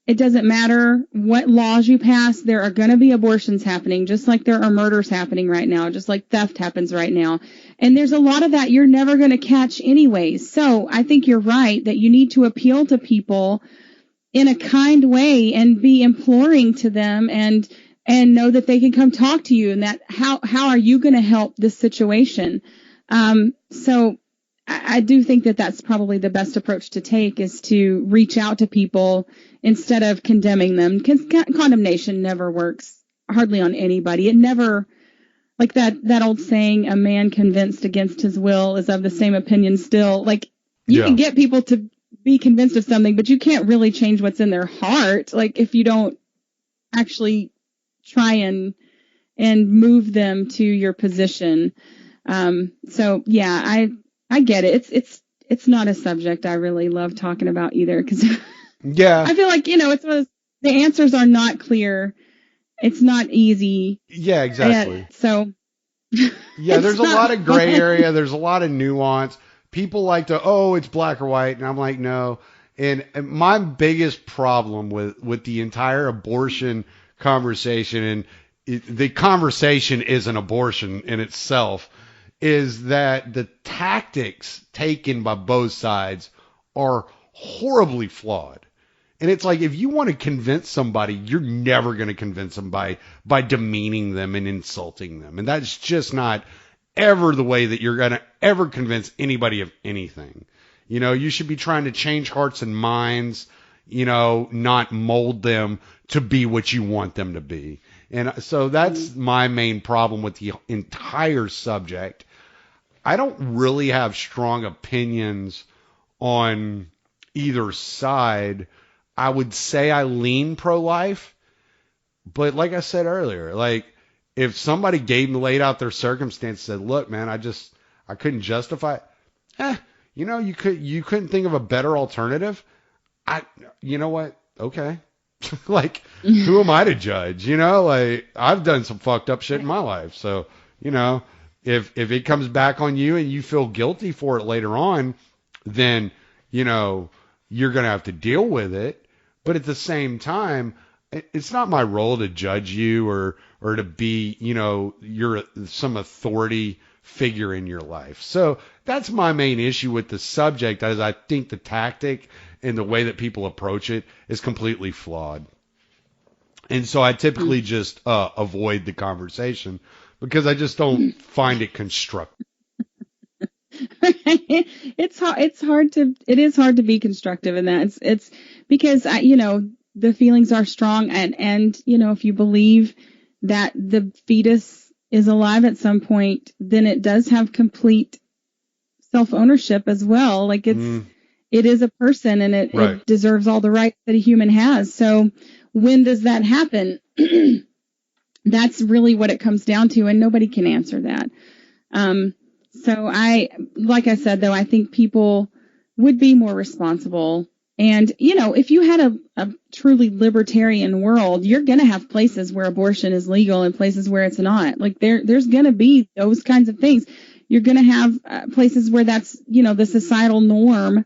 it doesn't matter what laws you pass, there are going to be abortions happening, just like there are murders happening right now, just like theft happens right now. And there's a lot of that you're never going to catch anyways. So I think you're right that you need to appeal to people in a kind way and be imploring to them, and know that they can come talk to you, and that how are you going to help this situation? So I do think that that's probably the best approach to take, is to reach out to people instead of condemning them, because condemnation never works hardly on anybody. It never, like that old saying, a man convinced against his will is of the same opinion still. Like, you can get people to be convinced of something, but you can't really change what's in their heart, like, if you don't actually try and move them to your position. So yeah, I get it. It's not a subject I really love talking about either, because I feel like, you know, it's one of those, the answers are not clear. It's not easy. Yeah, exactly. So yeah, there's a lot of gray area. There's a lot of nuance. People like to, it's black or white, and I'm like, no. And my biggest problem with the entire abortion conversation, and the conversation is an abortion in itself, is that the tactics taken by both sides are horribly flawed. And it's like, if you want to convince somebody, you're never going to convince them by demeaning them and insulting them. And that's just not ever the way that you're going to ever convince anybody of anything. You should be trying to change hearts and minds, not mold them to be what you want them to be. And so that's my main problem with the entire subject. I don't really have strong opinions on either side. I would say I lean pro-life, but like I said earlier, like if somebody laid out their circumstance and said, look, man, I couldn't justify it. You couldn't think of a better alternative. You know what? Okay. Like, who am I to judge? Like I've done some fucked up shit in my life. So, if it comes back on you and you feel guilty for it later on, then, you're going to have to deal with it. But at the same time, it's not my role to judge you or to be, you're some authority figure in your life. So that's my main issue with the subject, as I think the tactic and the way that people approach it is completely flawed. And so I typically just avoid the conversation because I just don't find it constructive. It is hard to be constructive in that. It's because the feelings are strong and if you believe that the fetus is alive at some point, then it does have complete self-ownership as well. Like it is a person and it deserves all the rights that a human has. So when does that happen? That's really what it comes down to, and nobody can answer that. So like I said, though, I think people would be more responsible. And, if you had a truly libertarian world, you're going to have places where abortion is legal and places where it's not. Like there's going to be those kinds of things. You're going to have places where that's, the societal norm,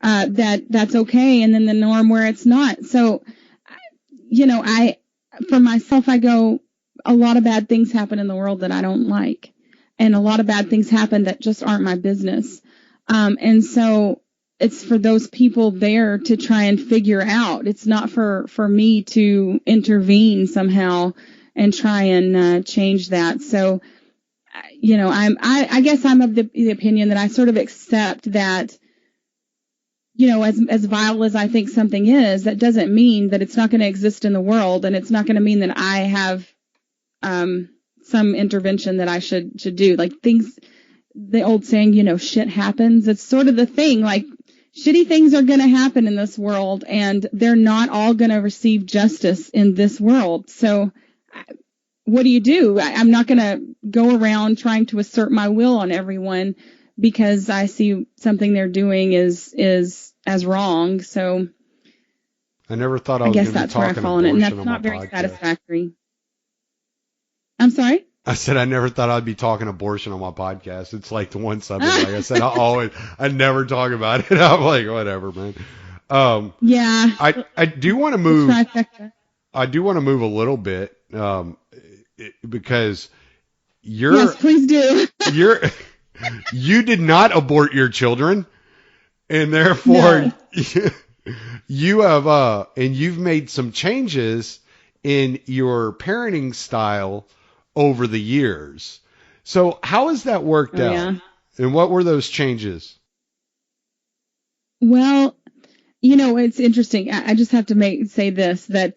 that's okay. And then the norm where it's not. So, for myself, I go, a lot of bad things happen in the world that I don't like. And a lot of bad things happen that just aren't my business. And so it's for those people there to try and figure out. It's not for me to intervene somehow and try and change that. So, I guess I'm of the opinion that I sort of accept that, as vile as I think something is, that doesn't mean that it's not going to exist in the world, and it's not going to mean that I have some intervention that I should do. Like things, the old saying, shit happens. It's sort of the thing, like shitty things are going to happen in this world, and they're not all going to receive justice in this world. So what do? I'm not going to go around trying to assert my will on everyone because I see something they're doing is as wrong. So I never thought I was going to be talking abortion and that's not very satisfactory. I'm sorry? I said I never thought I'd be talking abortion on my podcast. It's like the one subject, like I said, I never talk about it. I'm like, whatever, man. Yeah. I do want to move. I do want to move a little bit, because yes, please do. You did not abort your children, and therefore you have, and you've made some changes in your parenting style over the years. So how has that worked out? Yeah. And what were those changes? Well, it's interesting. I just have to say this, that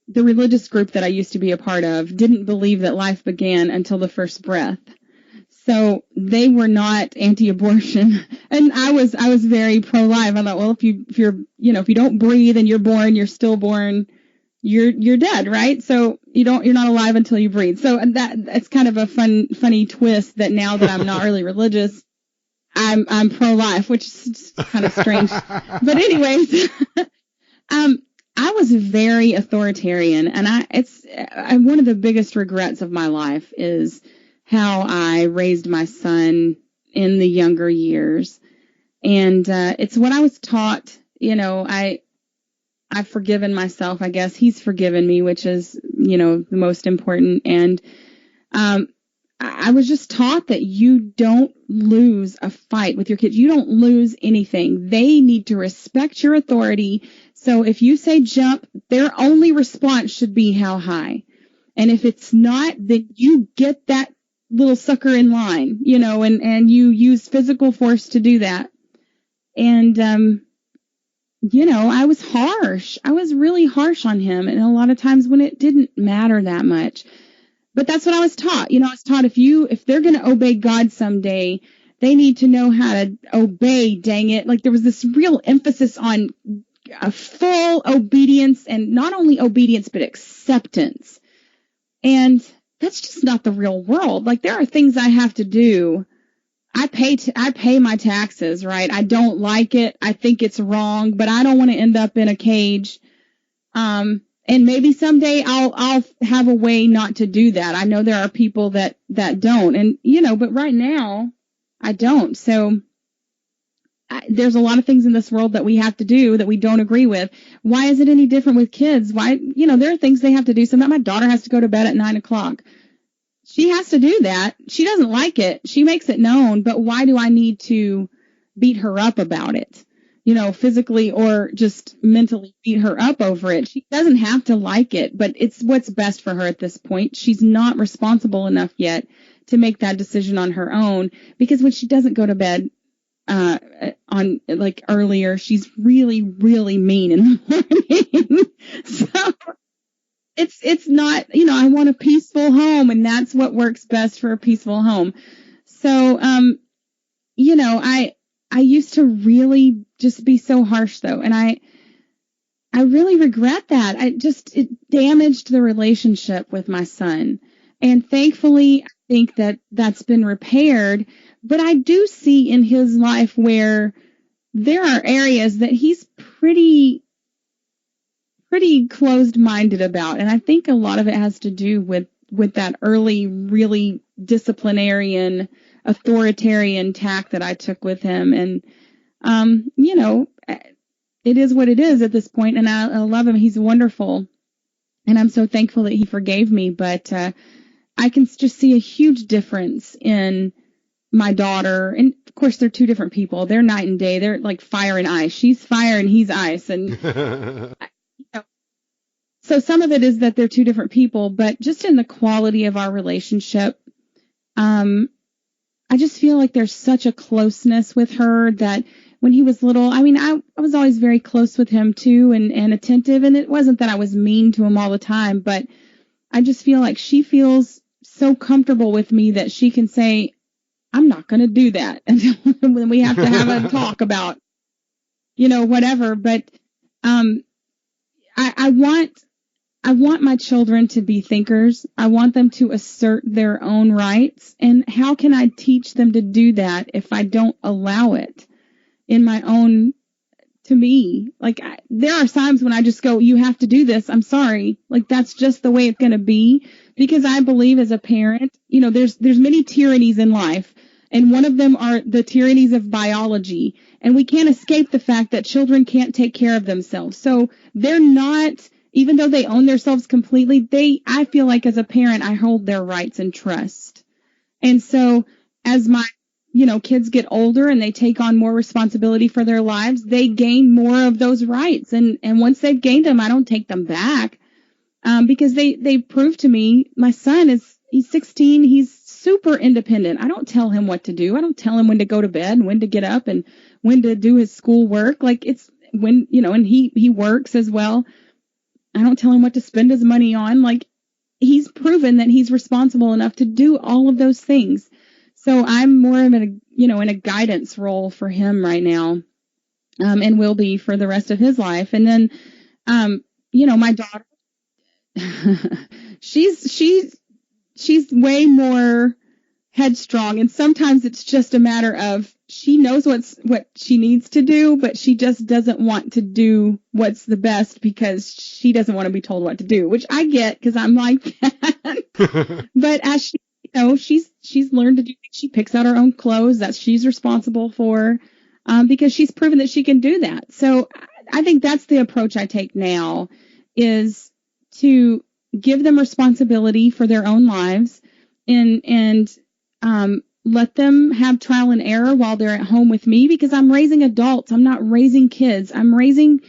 the religious group that I used to be a part of didn't believe that life began until the first breath. So they were not anti-abortion, and I was very pro-life. I thought, well, if you don't breathe and you're born, you're stillborn, you're dead, right? So you're not alive until you breathe. So that's kind of a funny twist that now that I'm not really religious, I'm pro-life, which is kind of strange. But anyways, I was very authoritarian, and one of the biggest regrets of my life is how I raised my son in the younger years. And it's what I was taught. I've forgiven myself, I guess. He's forgiven me, which is, the most important. And I was just taught that you don't lose a fight with your kids. You don't lose anything. They need to respect your authority. So if you say jump, their only response should be how high. And if it's not, then you get that little sucker in line, and you use physical force to do that. And, I was harsh. I was really harsh on him. And a lot of times when it didn't matter that much. But that's what I was taught. I was taught if they're going to obey God someday, they need to know how to obey, dang it. Like there was this real emphasis on a full obedience, and not only obedience, but acceptance. And that's just not the real world. Like there are things I have to do. I pay my taxes, right? I don't like it. I think it's wrong, but I don't want to end up in a cage. And maybe someday I'll have a way not to do that. I know there are people that don't, and but right now I don't. So there's a lot of things in this world that we have to do that we don't agree with. Why is it any different with kids? Why, there are things they have to do. Sometimes my daughter has to go to bed at 9:00. She has to do that. She doesn't like it. She makes it known, but why do I need to beat her up about it? Physically or just mentally beat her up over it. She doesn't have to like it, but it's what's best for her at this point. She's not responsible enough yet to make that decision on her own, because when she doesn't go to bed on like earlier, she's really, really mean in the morning. So it's not, I want a peaceful home, and that's what works best for a peaceful home. So, I used to really just be so harsh though. And I really regret that. It damaged the relationship with my son. And thankfully, I think that that's been repaired. But I do see in his life where there are areas that he's pretty closed-minded about. And I think a lot of it has to do with that early, really disciplinarian, authoritarian tack that I took with him. And, it is what it is at this point, and I love him. He's wonderful. And I'm so thankful that he forgave me. But I can just see a huge difference in my daughter. And of course, they're two different people. They're night and day. They're like fire and ice. She's fire and he's ice. And so some of it is that they're two different people, but just in the quality of our relationship, I just feel like there's such a closeness with her that when he was little, I mean, I was always very close with him too, and attentive. And it wasn't that I was mean to him all the time, but I just feel like she feels so comfortable with me that she can say, I'm not going to do that. And when we have to have a talk about, whatever. But I want my children to be thinkers. I want them to assert their own rights. And how can I teach them to do that if I don't allow it in my own, to me? Like, there are times when I just go, you have to do this. I'm sorry. Like, that's just the way it's going to be. Because I believe as a parent, there's many tyrannies in life. And one of them are the tyrannies of biology. And we can't escape the fact that children can't take care of themselves. So they're not, even though they own themselves completely, I feel like as a parent, I hold their rights and trust. And so as my, kids get older and they take on more responsibility for their lives, they gain more of those rights. And once they've gained them, I don't take them back. Because they prove to me, my son he's 16. He's super independent. I don't tell him what to do. I don't tell him when to go to bed and when to get up and when to do his school work. Like it's when, and he works as well. I don't tell him what to spend his money on. Like he's proven that he's responsible enough to do all of those things. So I'm more of in a guidance role for him right now, and will be for the rest of his life. And then, my daughter, she's way more headstrong. And sometimes it's just a matter of she knows what she needs to do, but she just doesn't want to do what's the best because she doesn't want to be told what to do, which I get because I'm like that. But as she's learned to do, she picks out her own clothes that she's responsible for, because she's proven that she can do that. So I think that's the approach I take now, is to give them responsibility for their own lives and let them have trial and error while they're at home with me, because I'm raising adults. I'm not raising kids. I'm raising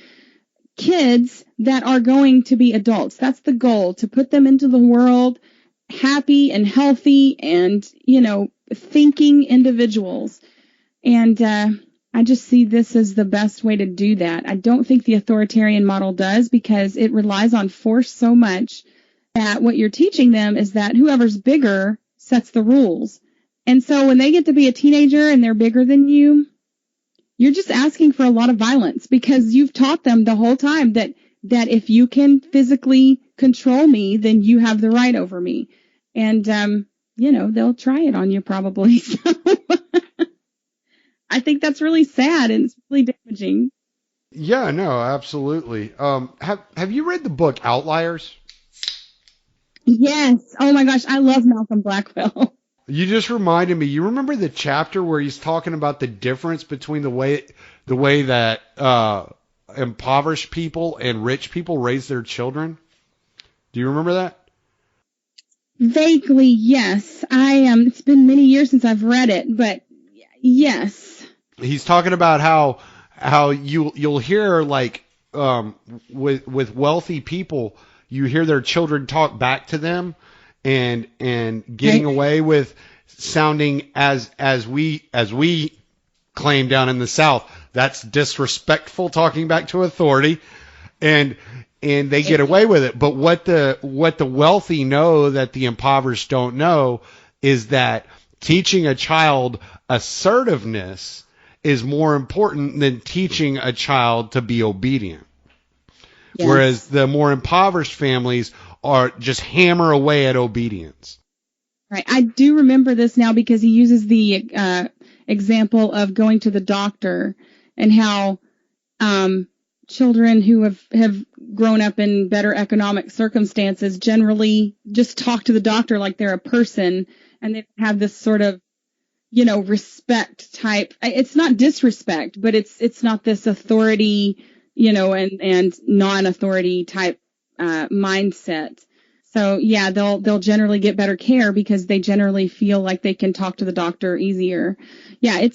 kids that are going to be adults. That's the goal, to put them into the world happy and healthy and, thinking individuals. And I just see this as the best way to do that. I don't think the authoritarian model does, because it relies on force so much that what you're teaching them is that whoever's bigger sets the rules. And so when they get to be a teenager and they're bigger than you, you're just asking for a lot of violence, because you've taught them the whole time that if you can physically control me, then you have the right over me. And, they'll try it on you probably. So I think that's really sad and it's really damaging. Yeah, no, absolutely. Have you read the book Outliers? Yes. Oh my gosh, I love Malcolm Blackwell. You just reminded me. You remember the chapter where he's talking about the difference between the way that impoverished people and rich people raise their children? Do you remember that? Vaguely, yes. It's been many years since I've read it, but yes. He's talking about how you'll hear, like, with wealthy people, you hear their children talk back to them and getting away with sounding as we claim down in the South. That's disrespectful, talking back to authority, and they get away with it. But what the wealthy know that the impoverished don't know is that teaching a child assertiveness is more important than teaching a child to be obedient. Yes. Whereas the more impoverished families are just hammer away at obedience. Right. I do remember this now, because he uses the example of going to the doctor, and how children who have grown up in better economic circumstances generally just talk to the doctor like they're a person, and they have this sort of, respect type. It's not disrespect, but it's not this authority, and non-authority type mindset. So yeah, they'll generally get better care because they generally feel like they can talk to the doctor easier. Yeah,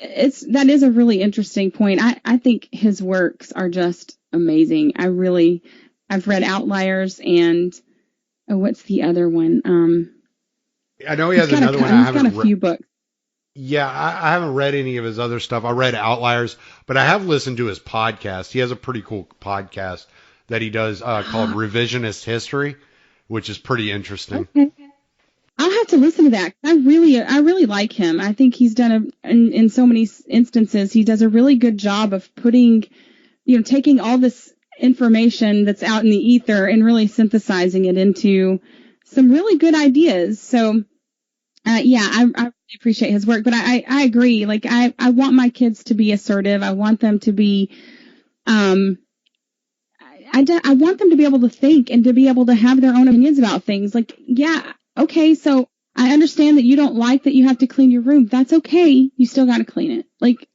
that is a really interesting point. I think his works are just amazing. I've read Outliers and what's the other one? I know he has another one. He's got a few books. Yeah, I haven't read any of his other stuff. I read Outliers, but I have listened to his podcast. He has a pretty cool podcast that he does called Revisionist History, which is pretty interesting. Okay. I'll have to listen to that. I really like him. I think he's done in so many instances, he does a really good job of putting, taking all this information that's out in the ether and really synthesizing it into some really good ideas. So, I really appreciate his work, but I agree. Like, I want my kids to be assertive. I want them to be, I want them to be able to think and to be able to have their own opinions about things. Like, yeah, okay, so I understand that you don't like that you have to clean your room. That's okay. You still got to clean it. Like,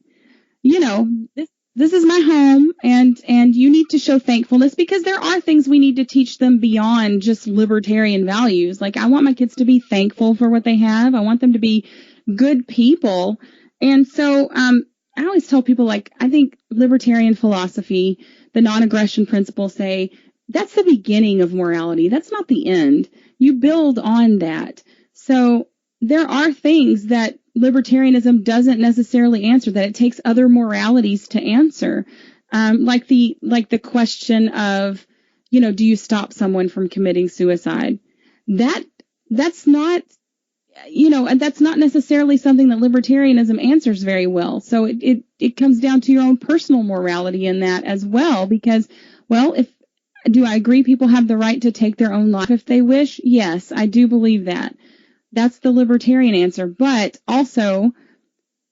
this is my home, and you need to show thankfulness, because there are things we need to teach them beyond just libertarian values. Like, I want my kids to be thankful for what they have. I want them to be good people. And so I always tell people, like, I think libertarian philosophy, the non-aggression principles, say that's the beginning of morality. That's not the end. You build on that. So there are things that libertarianism doesn't necessarily answer, that it takes other moralities to answer. Like the question of, do you stop someone from committing suicide? That's not, and that's not necessarily something that libertarianism answers very well. So it comes down to your own personal morality in that as well, because, well, do I agree people have the right to take their own life if they wish? Yes, I do believe that. That's the libertarian answer. But also,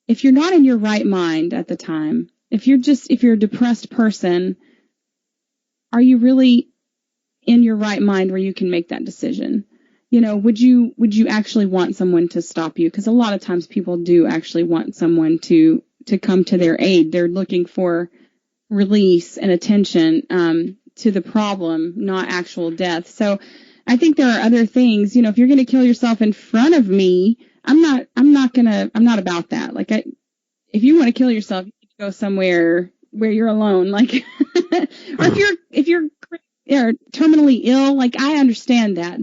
if you're not in your right mind at the time, if you're a depressed person, are you really in your right mind where you can make that decision? Would you actually want someone to stop you? Because a lot of times people do actually want someone to come to their aid. They're looking for release and attention to the problem, not actual death. So I think there are other things, if you're going to kill yourself in front of me, I'm not about that. Like, if you want to kill yourself, you need to go somewhere where you're alone. Like, or if you're terminally ill, like, I understand that.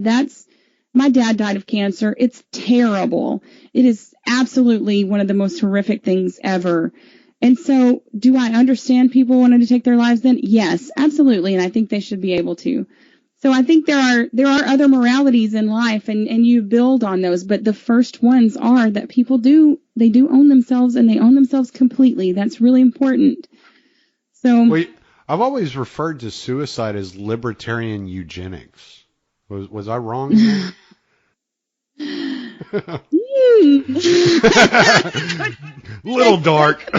My dad died of cancer. It's terrible. It is absolutely one of the most horrific things ever. And so do I understand people wanting to take their lives then? Yes, absolutely. And I think they should be able to. So I think there are other moralities in life, and you build on those. But the first ones are that people do own themselves, and they own themselves completely. That's really important. So Wait, I've always referred to suicide as libertarian eugenics. Was I wrong in that? Little dark.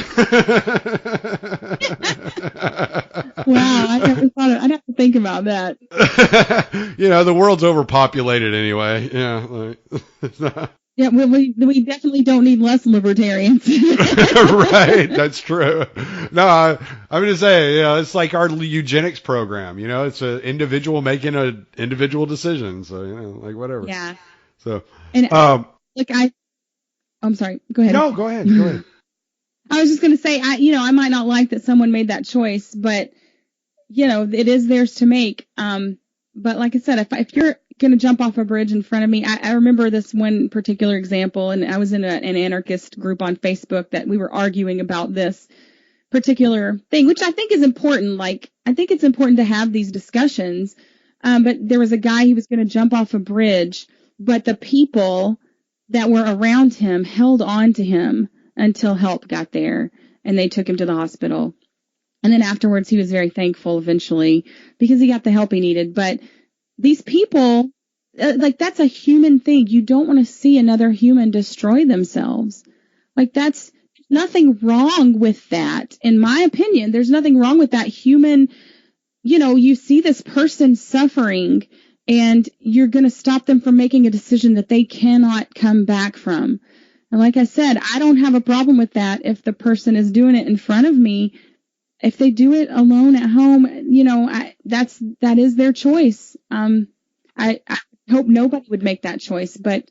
Wow, I never thought I'd have to think about that. The world's overpopulated anyway. Yeah. Yeah, we definitely don't need less libertarians. Right, that's true. No, I'm just saying, it's like our eugenics program. It's an individual making an individual decision. So, like whatever. Yeah. So, and I'm sorry. Go ahead. No, go ahead. Go ahead. I was just going to say, I might not like that someone made that choice, but it is theirs to make. But like I said, if you're going to jump off a bridge in front of me, I remember this one particular example, and I was in an anarchist group on Facebook that we were arguing about this particular thing, which I think is important. Like, I think it's important to have these discussions. But there was a guy who was going to jump off a bridge, but the people that were around him held on to him until help got there, and they took him to the hospital. And then afterwards, he was very thankful eventually because he got the help he needed. But these people, that's a human thing. You don't want to see another human destroy themselves. Like, that's nothing wrong with that. In my opinion, there's nothing wrong with that human. You see this person suffering, and you're going to stop them from making a decision that they cannot come back from. And like I said, I don't have a problem with that if the person is doing it in front of me. If they do it alone at home, that is their choice. I hope nobody would make that choice, but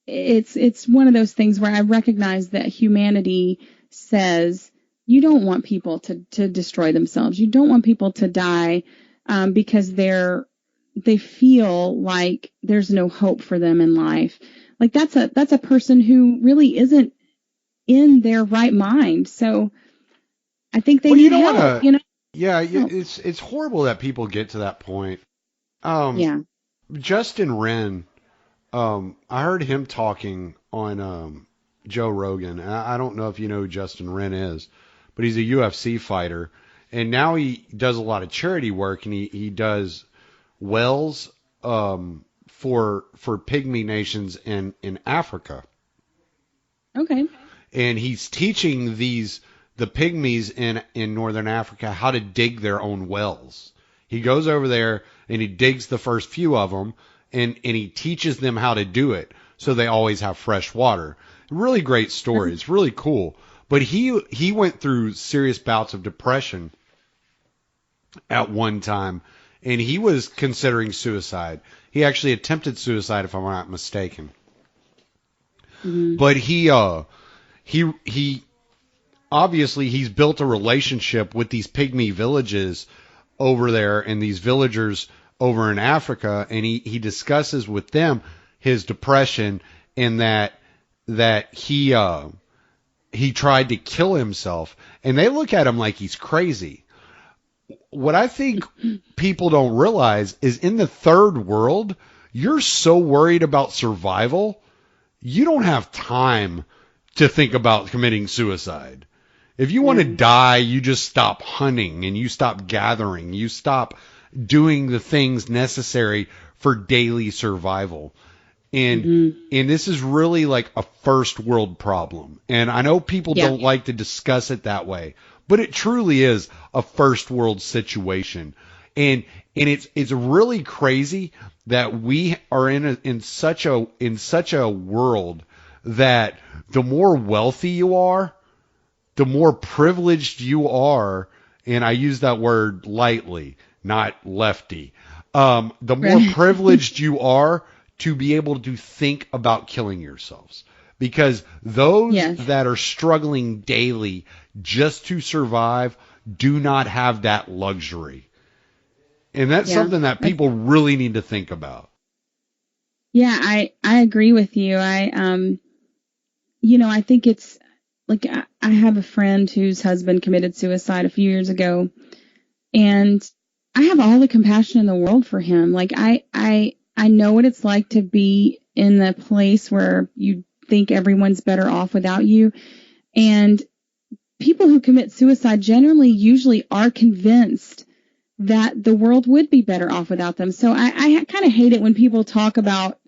it's one of those things where I recognize that humanity says you don't want people to destroy themselves. You don't want people to die because they feel like there's no hope for them in life. Like, that's a person who really isn't in their right mind. So I think they need help. Yeah, it's horrible that people get to that point. Yeah. Justin Wren, I heard him talking on Joe Rogan. I don't know if you know who Justin Wren is, but he's a UFC fighter, and now he does a lot of charity work, and he does wells for pygmy nations in Africa. Okay. And he's teaching the pygmies in northern Africa how to dig their own wells. He goes over there and he digs the first few of them, and he teaches them how to do it so they always have fresh water. Really great story. It's really cool. But he went through serious bouts of depression at one time, and he was considering suicide. He actually attempted suicide, if I'm not mistaken. Mm-hmm. But he obviously he's built a relationship with these pygmy villages over there and these villagers over in Africa, and he discusses with them his depression and that he tried to kill himself, and they look at him like he's crazy. What I think people don't realize is in the third world, you're so worried about survival, you don't have time to think about committing suicide. If you want to die, you just stop hunting and you stop gathering. You stop doing the things necessary for daily survival. And this is really like a first world problem. And I know people don't like to discuss it that way, but it truly is a first world situation. And it's really crazy that we are in such a world that the more wealthy you are, the more privileged you are, and I use that word lightly, not lefty. The more privileged you are to be able to think about killing yourselves. Because those that are struggling daily just to survive do not have that luxury. And that's something that people really need to think about. Yeah, I agree with you. I think it's like I have a friend whose husband committed suicide a few years ago, and I have all the compassion in the world for him. Like I know what it's like to be in the place where you think everyone's better off without you. And people who commit suicide generally usually are convinced that the world would be better off without them. So I kind of hate it when people talk about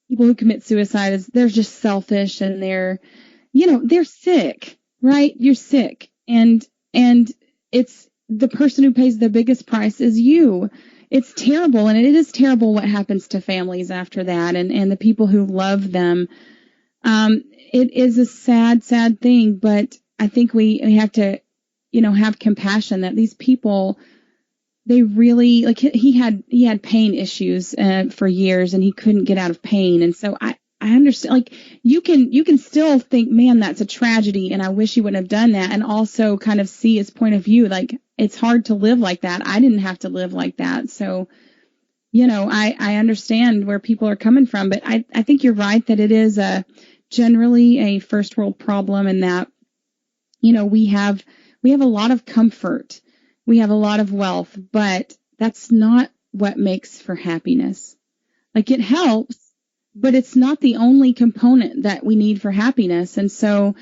people who commit suicide as they're just selfish and they're sick, right? You're sick. And it's the person who pays the biggest price is you. It's terrible. And it is terrible what happens to families after that and the people who love them. It is a sad, sad thing, but I think we have to, have compassion that these people, they really, like, he had pain issues for years and he couldn't get out of pain. And so I understand, like, you can still think, man, that's a tragedy and I wish he wouldn't have done that. And also kind of see his point of view. Like, it's hard to live like that. I didn't have to live like that. So, I understand where people are coming from, but I think you're right that it is generally a first world problem, and that, we have a lot of comfort. We have a lot of wealth, but that's not what makes for happiness. Like, it helps, but it's not the only component that we need for happiness. And so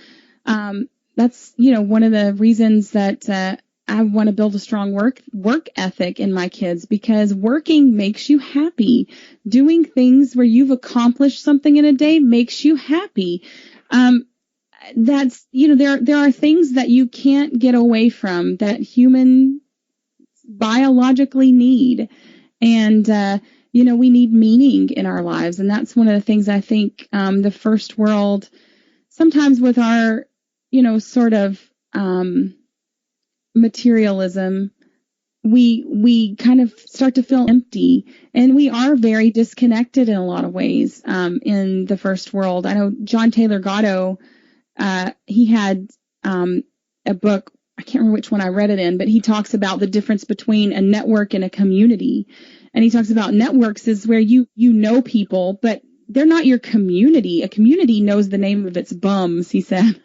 that's, one of the reasons that I want to build a strong work ethic in my kids, because working makes you happy. Doing things where you've accomplished something in a day makes you happy. That's, there are things that you can't get away from that humans biologically need. And, we need meaning in our lives. And that's one of the things I think the first world, sometimes with our, sort of materialism, we kind of start to feel empty, and we are very disconnected in a lot of ways in the first world. I know John Taylor Gatto, he had a book, I can't remember which one I read it in, but he talks about the difference between a network and a community. And he talks about networks is where you know people, but they're not your community. A community knows the name of its bums, he said.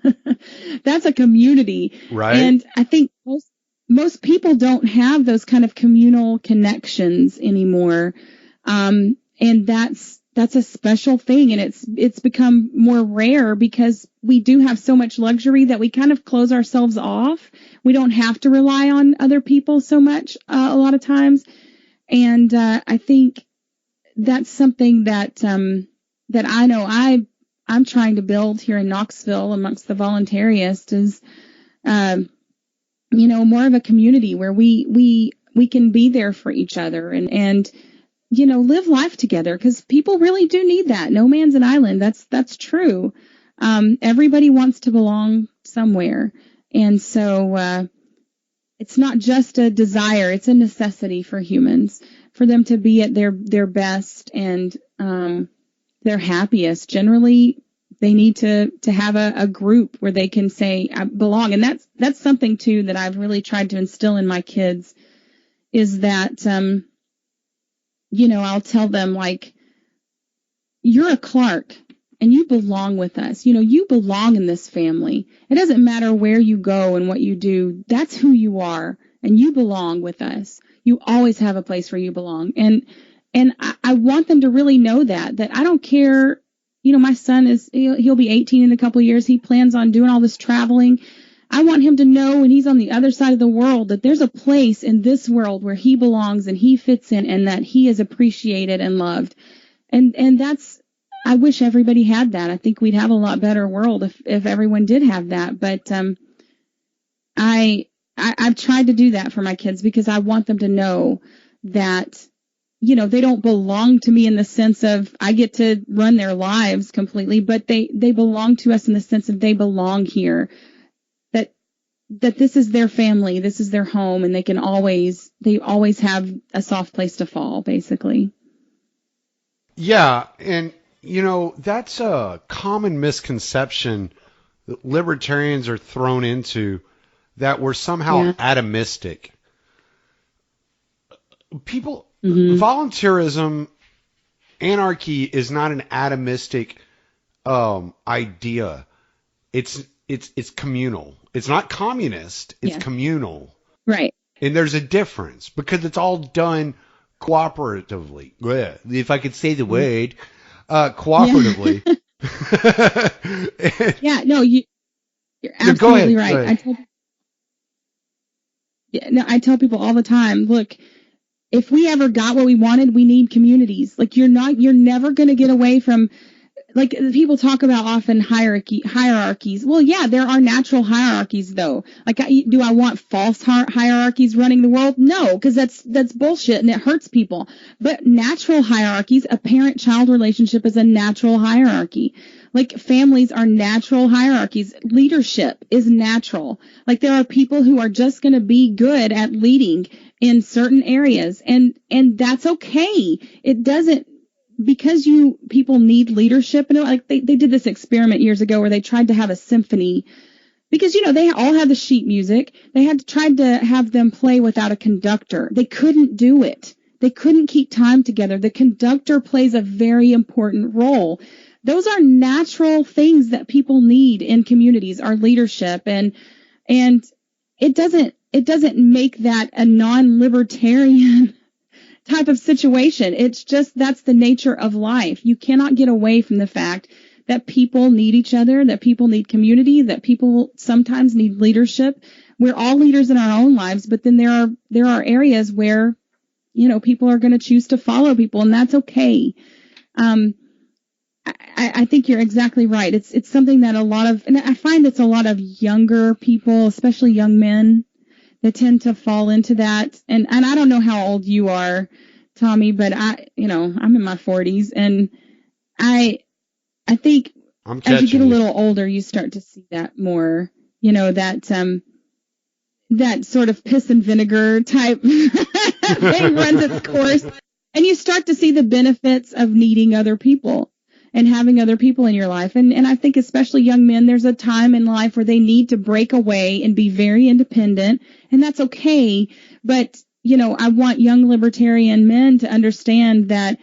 That's a community. Right. And I think most people don't have those kind of communal connections anymore. And that's a special thing. And it's become more rare because we do have so much luxury that we kind of close ourselves off. We don't have to rely on other people so much a lot of times. And I think that's something that I know I'm trying to build here in Knoxville amongst the voluntarists is, more of a community where we can be there for each other and live life together, because people really do need that. No man's an island. That's true. Everybody wants to belong somewhere. And so, it's not just a desire, it's a necessity for humans, for them to be at their best and their happiest. Generally, they need to have a group where they can say, I belong. And that's something, too, that I've really tried to instill in my kids, is that, I'll tell them, like, you're a Clark and you belong with us. You belong in this family. It doesn't matter where you go and what you do. That's who you are, and you belong with us. You always have a place where you belong. And I want them to really know that I don't care. My son he'll be 18 in a couple of years. He plans on doing all this traveling. I want him to know when he's on the other side of the world that there's a place in this world where he belongs and he fits in, and that he is appreciated and loved. And that's, I wish everybody had that. I think we'd have a lot better world if everyone did have that. But I've tried to do that for my kids, because I want them to know that, they don't belong to me in the sense of I get to run their lives completely, but they belong to us in the sense of they belong here, that this is their family, this is their home, and they always have a soft place to fall, basically. Yeah. And, that's a common misconception that libertarians are thrown into, that we're somehow atomistic. People, volunteerism, anarchy is not an atomistic idea. It's it's communal. It's not communist. It's Yeah. communal. Right. And there's a difference because it's all done cooperatively. Bleh, if I could say the word, cooperatively. Yeah. No, you're No, go absolutely ahead. Go right. ahead. I tell people all the time, look, if we ever got what we wanted, we need communities. Like you're never going to get away from, like people talk about often hierarchies. Well, yeah, there are natural hierarchies though. Like, do I want false hierarchies running the world? No, because that's bullshit and it hurts people. But natural hierarchies, a parent-child relationship is a natural hierarchy. Like families are natural hierarchies. Leadership is natural. Like there are people who are just going to be good at leading in certain areas, and that's okay. It doesn't, because people need leadership, and like they did this experiment years ago where they tried to have a symphony, because they all had the sheet music. They had tried to have them play without a conductor. They couldn't do it. They couldn't keep time together. The conductor plays a very important role. Those are natural things that people need in communities, are leadership, and it doesn't make that a non-libertarian type of situation. It's just, that's the nature of life. You cannot get away from the fact that people need each other, that people need community, that people sometimes need leadership. We're all leaders in our own lives, but then there are areas where, people are going to choose to follow people, and that's okay. I think you're exactly right. It's something that and I find it's a lot of younger people, especially young men, that tend to fall into that. And I don't know how old you are, Tommy, but I'm in my 40s, and I think as you get a little older, you start to see that more, that sort of piss and vinegar type thing runs its course, and you start to see the benefits of needing other people and having other people in your life. And I think especially young men, there's a time in life where they need to break away and be very independent, and that's okay. But, I want young libertarian men to understand that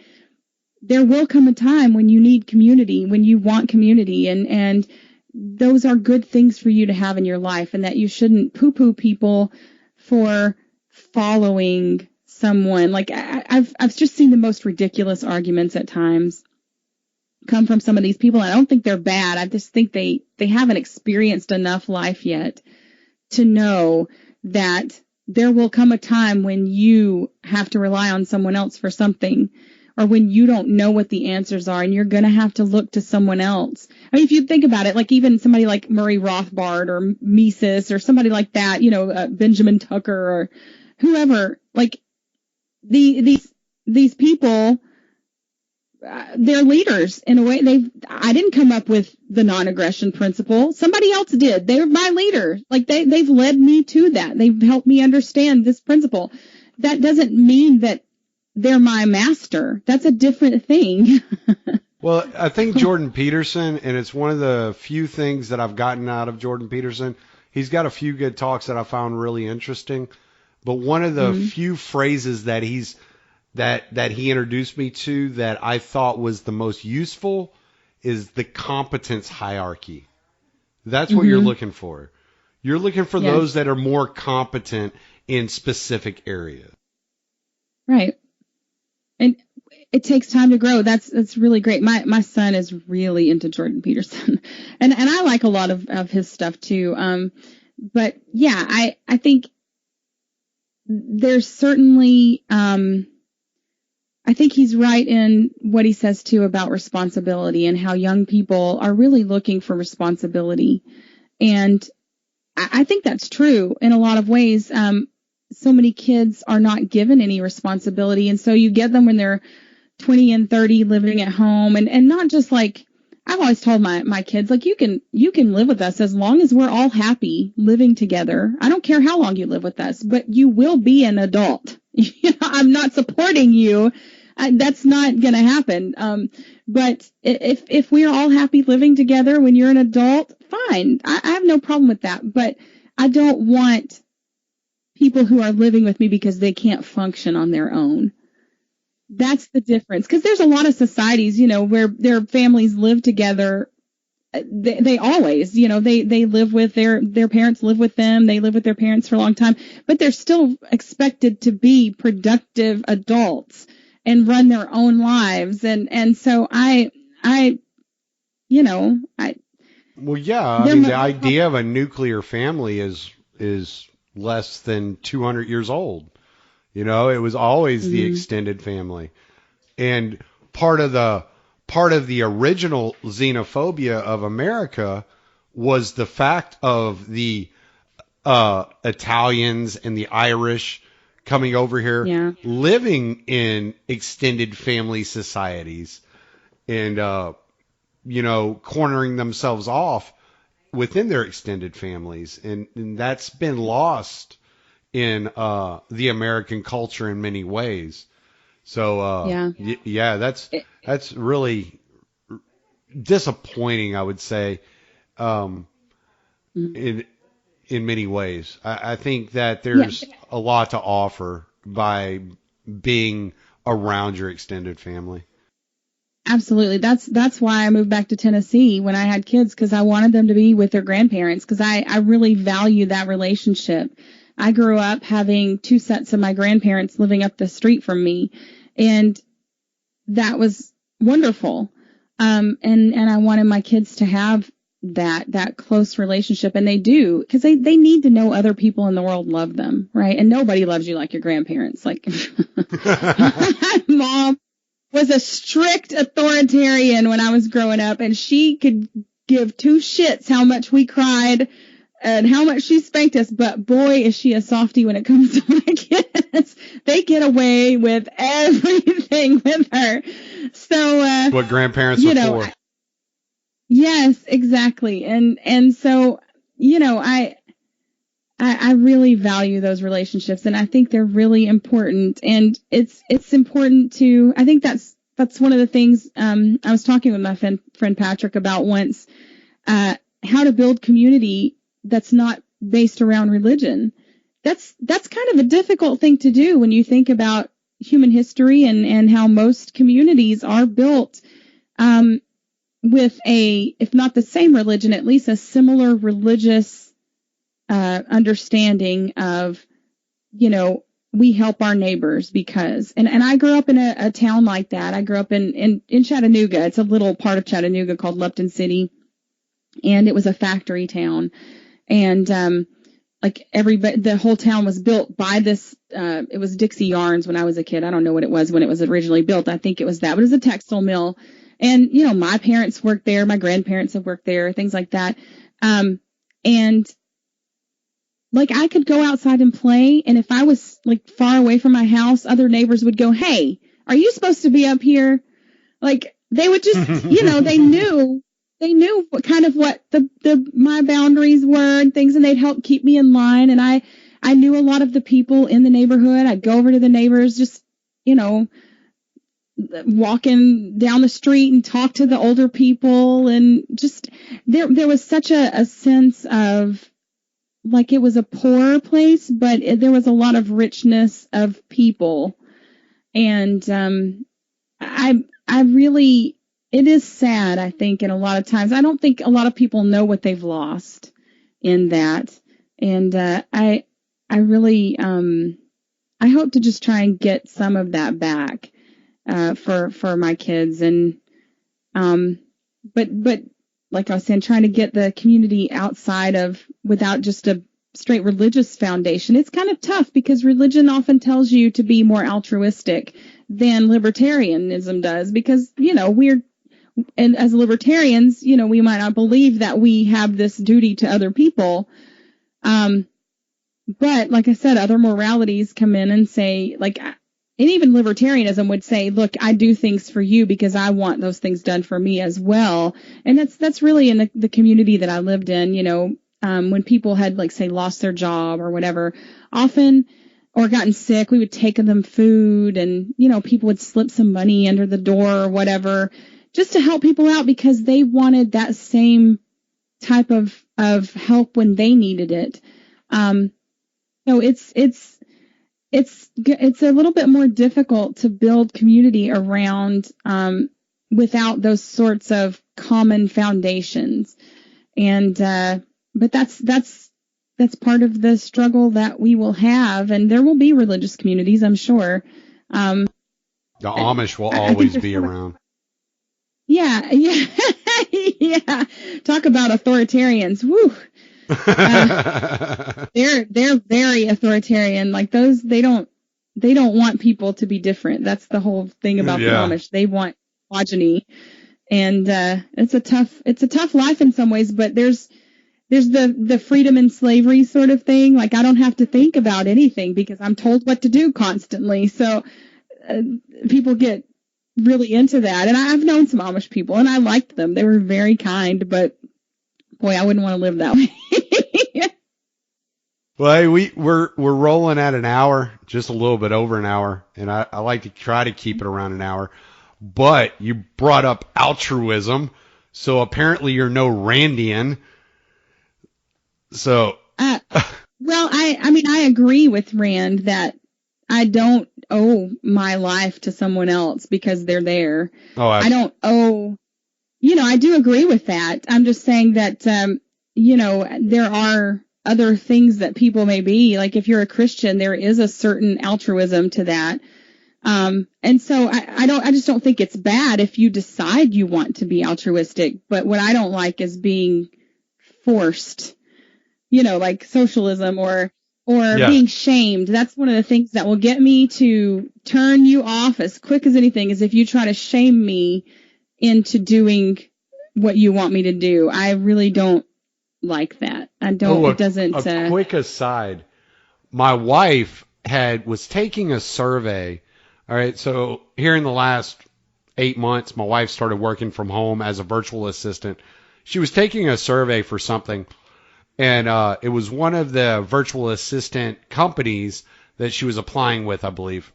there will come a time when you need community, when you want community, and those are good things for you to have in your life, and that you shouldn't poo-poo people for following someone. Like I've just seen the most ridiculous arguments at times come from some of these people. I don't think they're bad. I just think they haven't experienced enough life yet to know that there will come a time when you have to rely on someone else for something, or when you don't know what the answers are and you're going to have to look to someone else. I mean, if you think about it, like even somebody like Murray Rothbard or Mises or somebody like that, Benjamin Tucker or whoever, like these people, they're leaders in a way. I didn't come up with the non-aggression principle. Somebody else did. They're my leader. Like they've led me to that. They've helped me understand this principle. That doesn't mean that they're my master. That's a different thing. Well, I think Jordan Peterson, and it's one of the few things that I've gotten out of Jordan Peterson. He's got a few good talks that I found really interesting. But one of the few phrases that he introduced me to that I thought was the most useful is the competence hierarchy. That's what you're looking for. You're looking for those that are more competent in specific areas. Right. And it takes time to grow. That's really great. My son is really into Jordan Peterson, and I like a lot of his stuff too. But yeah, I think there's certainly, I think he's right in what he says too about responsibility and how young people are really looking for responsibility. And I think that's true in a lot of ways. So many kids are not given any responsibility. And so you get them when they're 20 and 30 living at home, and not just like, I've always told my kids, like, you can live with us as long as we're all happy living together. I don't care how long you live with us, but you will be an adult. I'm not supporting you. That's not going to happen. But if we're all happy living together when you're an adult, fine. I have no problem with that. But I don't want people who are living with me because they can't function on their own. That's the difference. Because there's a lot of societies, where their families live together they always, they live with their parents, live with them. They live with their parents for a long time, but they're still expected to be productive adults and run their own lives. And so I, Well, yeah, I mean, the idea of a nuclear family is less than 200 years old. It was always the extended family. And part of the original xenophobia of America was the fact of the Italians and the Irish coming over here, living in extended family societies, and cornering themselves off within their extended families, and that's been lost in the American culture in many ways. So that's really disappointing, I would say, in many ways. I think that there's a lot to offer by being around your extended family. Absolutely. That's why I moved back to Tennessee when I had kids, because I wanted them to be with their grandparents, because I really value that relationship. I grew up having 2 sets of my grandparents living up the street from me, and that was wonderful. And I wanted my kids to have that close relationship, and they do, because they need to know other people in the world love them, right? And nobody loves you like your grandparents. Like my mom was a strict authoritarian when I was growing up, and she could give 2 shits how much we cried and how much she spanked us, but boy, is she a softie when it comes to my kids. They get away with everything with her. So, what grandparents are for. Yes, exactly. And so, I really value those relationships, and I think they're really important. And it's important to, I think that's one of the things, I was talking with my friend Patrick about once, how to build community that's not based around religion. That's kind of a difficult thing to do when you think about human history and how most communities are built, with if not the same religion, at least a similar religious understanding of, we help our neighbors because, and I grew up in a town like that. I grew up in Chattanooga. It's a little part of Chattanooga called Lupton City, and it was a factory town. And like everybody, the whole town was built by this. It was Dixie Yarns when I was a kid. I don't know what it was when it was originally built. I think it was that, but it was a textile mill. And my parents worked there. My grandparents have worked there. Things like that. And like I could go outside and play, and if I was like far away from my house, other neighbors would go, "Hey, are you supposed to be up here?" Like they would just, they knew what kind of what my boundaries were and things, and they'd help keep me in line. And I knew a lot of the people in the neighborhood. I'd go over to the neighbors, just, walking down the street and talk to the older people, and just there was such a sense of like it was a poor place, but there was a lot of richness of people. And I really, it is sad, I think, and a lot of times I don't think a lot of people know what they've lost in that. And I really I hope to just try and get some of that back for my kids. And but like I was saying, trying to get the community outside of, without just a straight religious foundation. It's kind of tough because religion often tells you to be more altruistic than libertarianism does, because, and as libertarians, we might not believe that we have this duty to other people. But like I said, other moralities come in and say, like, and even libertarianism would say, look, I do things for you because I want those things done for me as well. And that's really in the community that I lived in, when people had, like, say, lost their job or whatever, often, or gotten sick, we would take them food, and, people would slip some money under the door or whatever, just to help people out because they wanted that same type of help when they needed it. So it's a little bit more difficult to build community around without those sorts of common foundations. And but that's part of the struggle that we will have, and there will be religious communities, I'm sure. The Amish will always be around. Yeah. Yeah. Talk about authoritarians. Woo. They're very authoritarian. Like those, they don't want people to be different. That's the whole thing about the Amish. They want progeny, and it's a tough life in some ways. But there's the freedom and slavery sort of thing. Like I don't have to think about anything because I'm told what to do constantly. So people get really into that. And I've known some Amish people, and I liked them. They were very kind, but boy, I wouldn't want to live that way. Well, hey, we're rolling at an hour, just a little bit over an hour, and I like to try to keep it around an hour. But you brought up altruism, so apparently you're no Randian. So, well, I mean, I agree with Rand that I don't owe my life to someone else because they're there. Oh, I don't owe. I do agree with that. I'm just saying that, there are other things that people may be. Like if you're a Christian, there is a certain altruism to that. And so I just don't think it's bad if you decide you want to be altruistic. But what I don't like is being forced, like socialism or being shamed. That's one of the things that will get me to turn you off as quick as anything, is if you try to shame me into doing what you want me to do. I really don't like that. I don't. It doesn't. A quick aside. My wife was taking a survey. All right. So here in the last 8 months, my wife started working from home as a virtual assistant. She was taking a survey for something, and it was one of the virtual assistant companies that she was applying with, I believe.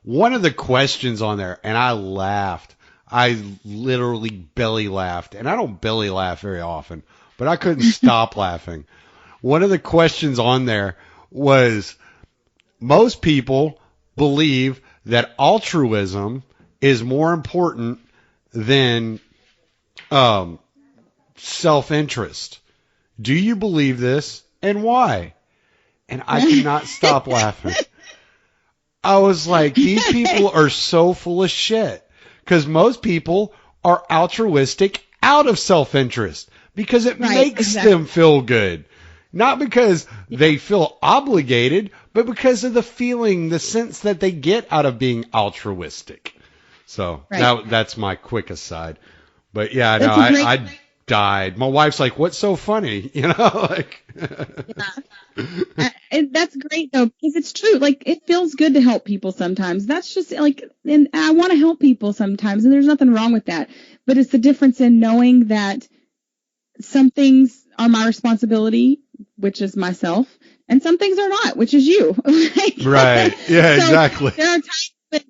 One of the questions on there, and I laughed. I literally belly laughed. And I don't belly laugh very often, but I couldn't stop laughing. One of the questions on there was, most people believe that altruism is more important than self-interest. Do you believe this, and why? And I could not stop laughing. I was like, these people are so full of shit. Because most people are altruistic out of self-interest because it makes them feel good. Not because they feel obligated, but because of the feeling, the sense that they get out of being altruistic. So that's my quick aside. But yeah, no, I died. My wife's like, "What's so funny?" Like. That's great though, because it's true. Like it feels good to help people sometimes. That's just like, and I want to help people sometimes, and there's nothing wrong with that. But it's the difference in knowing that some things are my responsibility, which is myself, and some things are not, which is you. Right. Yeah, so exactly. There are times that,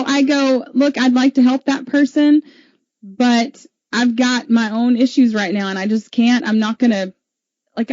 I go, look, I'd like to help that person, but I've got my own issues right now, and I just can't. I'm not gonna, it's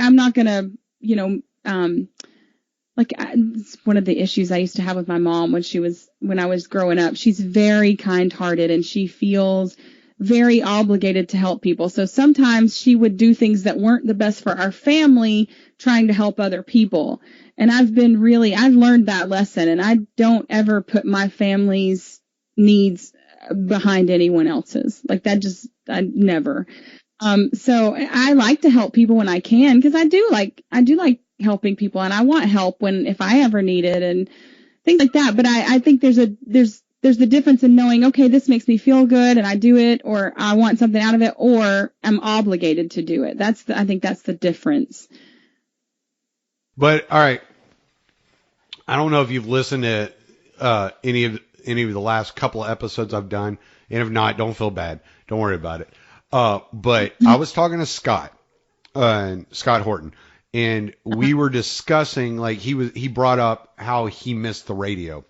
one of the issues I used to have with my mom when I was growing up. She's very kind-hearted, and she feels very obligated to help people. So sometimes she would do things that weren't the best for our family, trying to help other people. And I've learned that lesson, and I don't ever put my family's needs behind anyone else's. Like that I never. So I like to help people when I can, because I do like helping people, and I want help if I ever need it and things like that. But I think there's the difference in knowing, okay, this makes me feel good and I do it, or I want something out of it, or I'm obligated to do it. I think that's the difference. But all right, I don't know if you've listened to any of the last couple of episodes I've done, and if not, don't feel bad. Don't worry about it. But I was talking to Scott Horton, and we were discussing, like, he brought up how he missed the radio,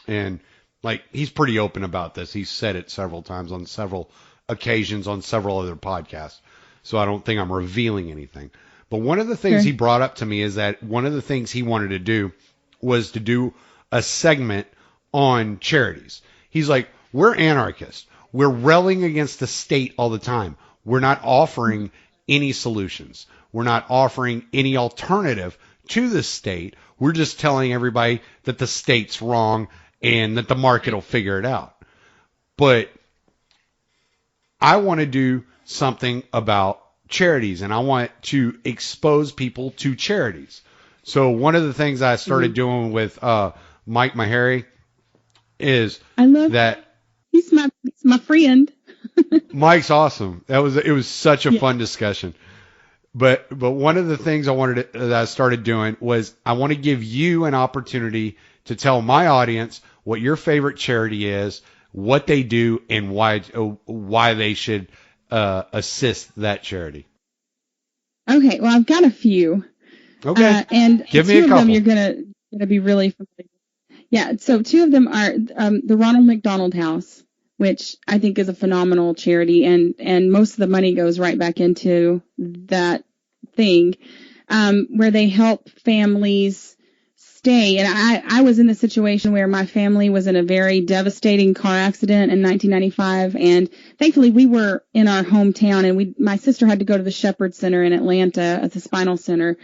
and like, he's pretty open about this. He's said it several times on several occasions on several other podcasts. So I don't think I'm revealing anything. But one of the things he brought up to me is that one of the things he wanted to do was to do a segment on charities. He's like, We're anarchists. We're railing against the state all the time. We're not offering any solutions. We're not offering any alternative to the state. We're just telling everybody that the state's wrong and that the market will figure it out. But I want to do something about charities, and I want to expose people to charities. So one of the things I started doing with Mike Maharry is I love that he's my friend. Mike's awesome. It was such a fun discussion. But one of the things that I started doing was I want to give you an opportunity to tell my audience what your favorite charity is, what they do, and why they should assist that charity. Okay, well, I've got a few. Okay, and give two me a of couple. them you're gonna be really familiar. Yeah, so two of them are the Ronald McDonald House, which I think is a phenomenal charity, and most of the money goes right back into that thing, where they help families stay. And I was in the situation where my family was in a very devastating car accident in 1995, and thankfully we were in our hometown, and my sister had to go to the Shepherd Center in Atlanta at the spinal center.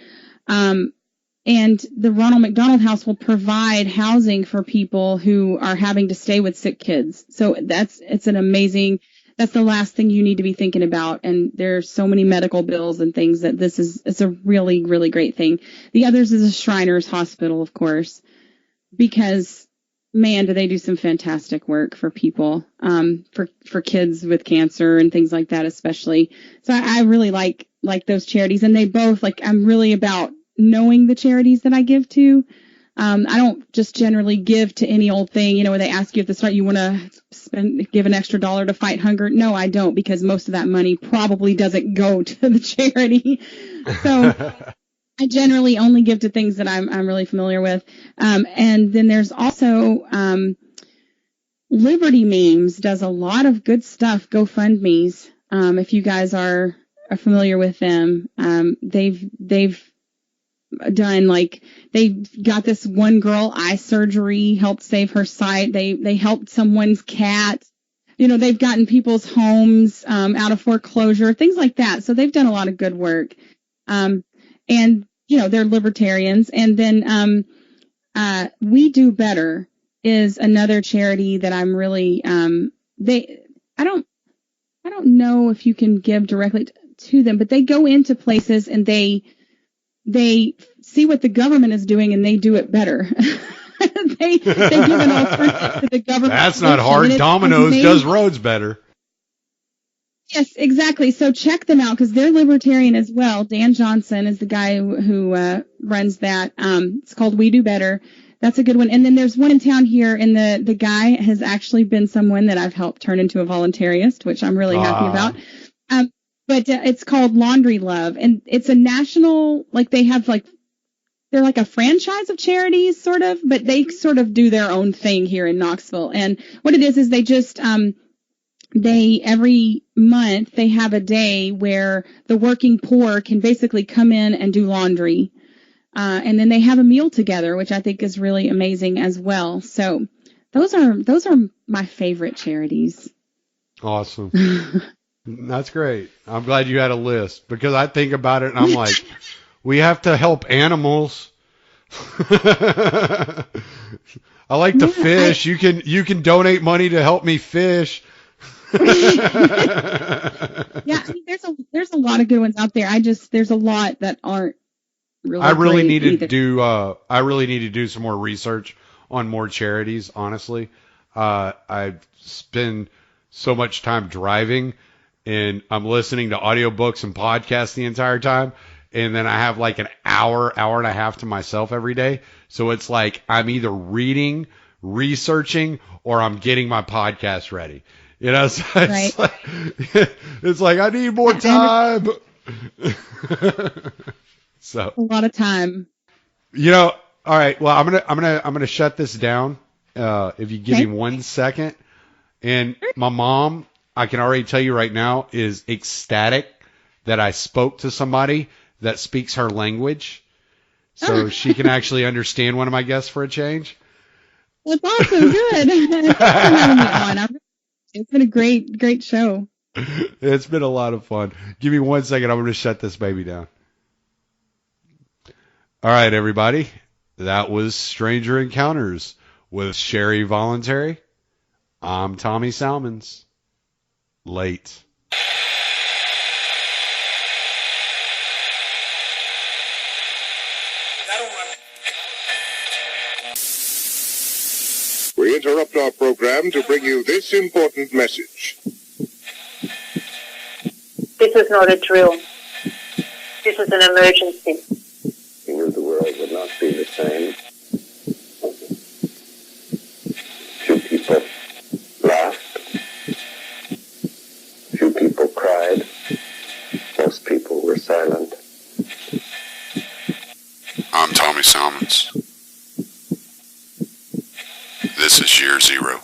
And the Ronald McDonald House will provide housing for people who are having to stay with sick kids. So that's the last thing you need to be thinking about. And there's so many medical bills and things that it's a really, really great thing. The others is a Shriners Hospital, of course, because man, do they do some fantastic work for people, for kids with cancer and things like that, especially. So I really like those charities, and they both I'm really about knowing the charities that I give to. I don't just generally give to any old thing, where they ask you at the start, you want to give an extra $1 to fight hunger. No, I don't, because most of that money probably doesn't go to the charity. So I generally only give to things that I'm really familiar with. And then there's also, Liberty Memes does a lot of good stuff. GoFundMe's. If you guys are familiar with them, they've done, they've got this one girl eye surgery, helped save her sight. They helped someone's cat. They've gotten people's homes out of foreclosure, things like that. So they've done a lot of good work. And they're libertarians. And then We Do Better is another charity that I'm really I don't know if you can give directly to them, but they go into places and they see what the government is doing and they do it better. they give an alternative to the government. That's not hard. Domino's does roads better. Yes, exactly. So check them out because they're libertarian as well. Dan Johnson is the guy who runs that. It's called We Do Better. That's a good one. And then there's one in town here, and the guy has actually been someone that I've helped turn into a voluntarist, which I'm really happy about. But it's called Laundry Love, and it's a national, they have they're like a franchise of charities, sort of, but they sort of do their own thing here in Knoxville. And what it is they just, every month they have a day where the working poor can basically come in and do laundry. And then they have a meal together, which I think is really amazing as well. So those are my favorite charities. Awesome. That's great. I'm glad you had a list because I think about it and I'm like, we have to help animals. I like to fish. You can donate money to help me fish. Yeah, I mean, there's a lot of good ones out there. There's a lot that aren't really. I really need to do some more research on more charities. Honestly, I spend so much time driving, and I'm listening to audiobooks and podcasts the entire time. And then I have an hour and a half to myself every day. So it's I'm either reading, researching, or I'm getting my podcast ready. So it's I need more time. So a lot of time. All right. Well, I'm gonna shut this down. If you give me 1 second. And my mom, I can already tell you right now, is ecstatic that I spoke to somebody that speaks her language, so she can actually understand one of my guests for a change. That's awesome. Good. Thanks for having me on. It's been a great show. It's been a lot of fun. Give me 1 second. I'm going to shut this baby down. All right, everybody. That was Stranger Encounters with Sherry Voluntary. I'm Tommy Salmons. Late. We interrupt our program to bring you this important message. This is not a drill. This is an emergency. He knew the world would not be the same. Few people laughed. Few people cried. Most people were silent. I'm Tommy Salmons. This is Year Zero.